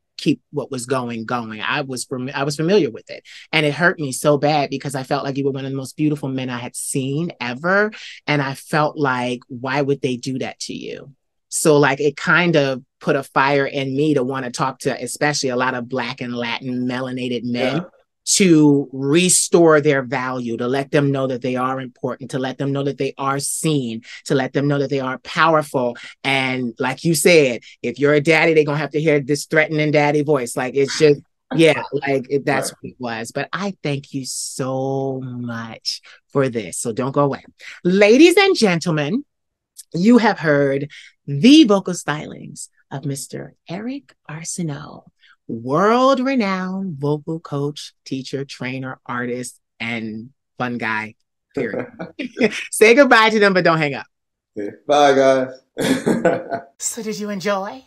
what was going. I was familiar with it, and it hurt me so bad because I felt like you were one of the most beautiful men I had seen ever, and I felt like, why would they do that to you? So like, it kind of put a fire in me to want to talk to especially a lot of Black and Latin melanated men to restore their value, to let them know that they are important, to let them know that they are seen, to let them know that they are powerful. And like you said, if you're a daddy, they're going to have to hear this threatening daddy voice. Like, it's just, that's what it was. But I thank you so much for this. So don't go away. Ladies and gentlemen, you have heard the vocal stylings of Mr. Eric Areceneaux, world-renowned vocal coach, teacher, trainer, artist, and fun guy, period. Say goodbye to them, but don't hang up. Bye, guys. So did you enjoy?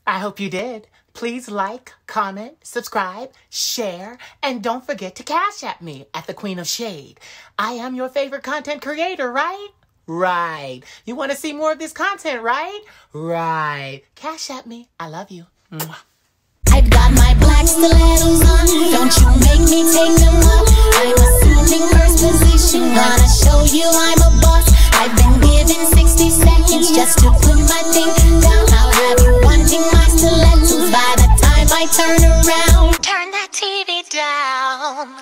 I hope you did. Please like, comment, subscribe, share, and don't forget to Cash App me at the Queen of Shade. I am your favorite content creator, right? Right. You want to see more of this content, right? Right. Cash App me. I love you. Mwah. I've got my black stilettos on. Don't you make me take them off. I'm assuming first position. Gonna show you I'm a boss. I've been given 60 seconds just to put my thing down. I'll have you wanting my stilettos by the time I turn around. Turn that TV down.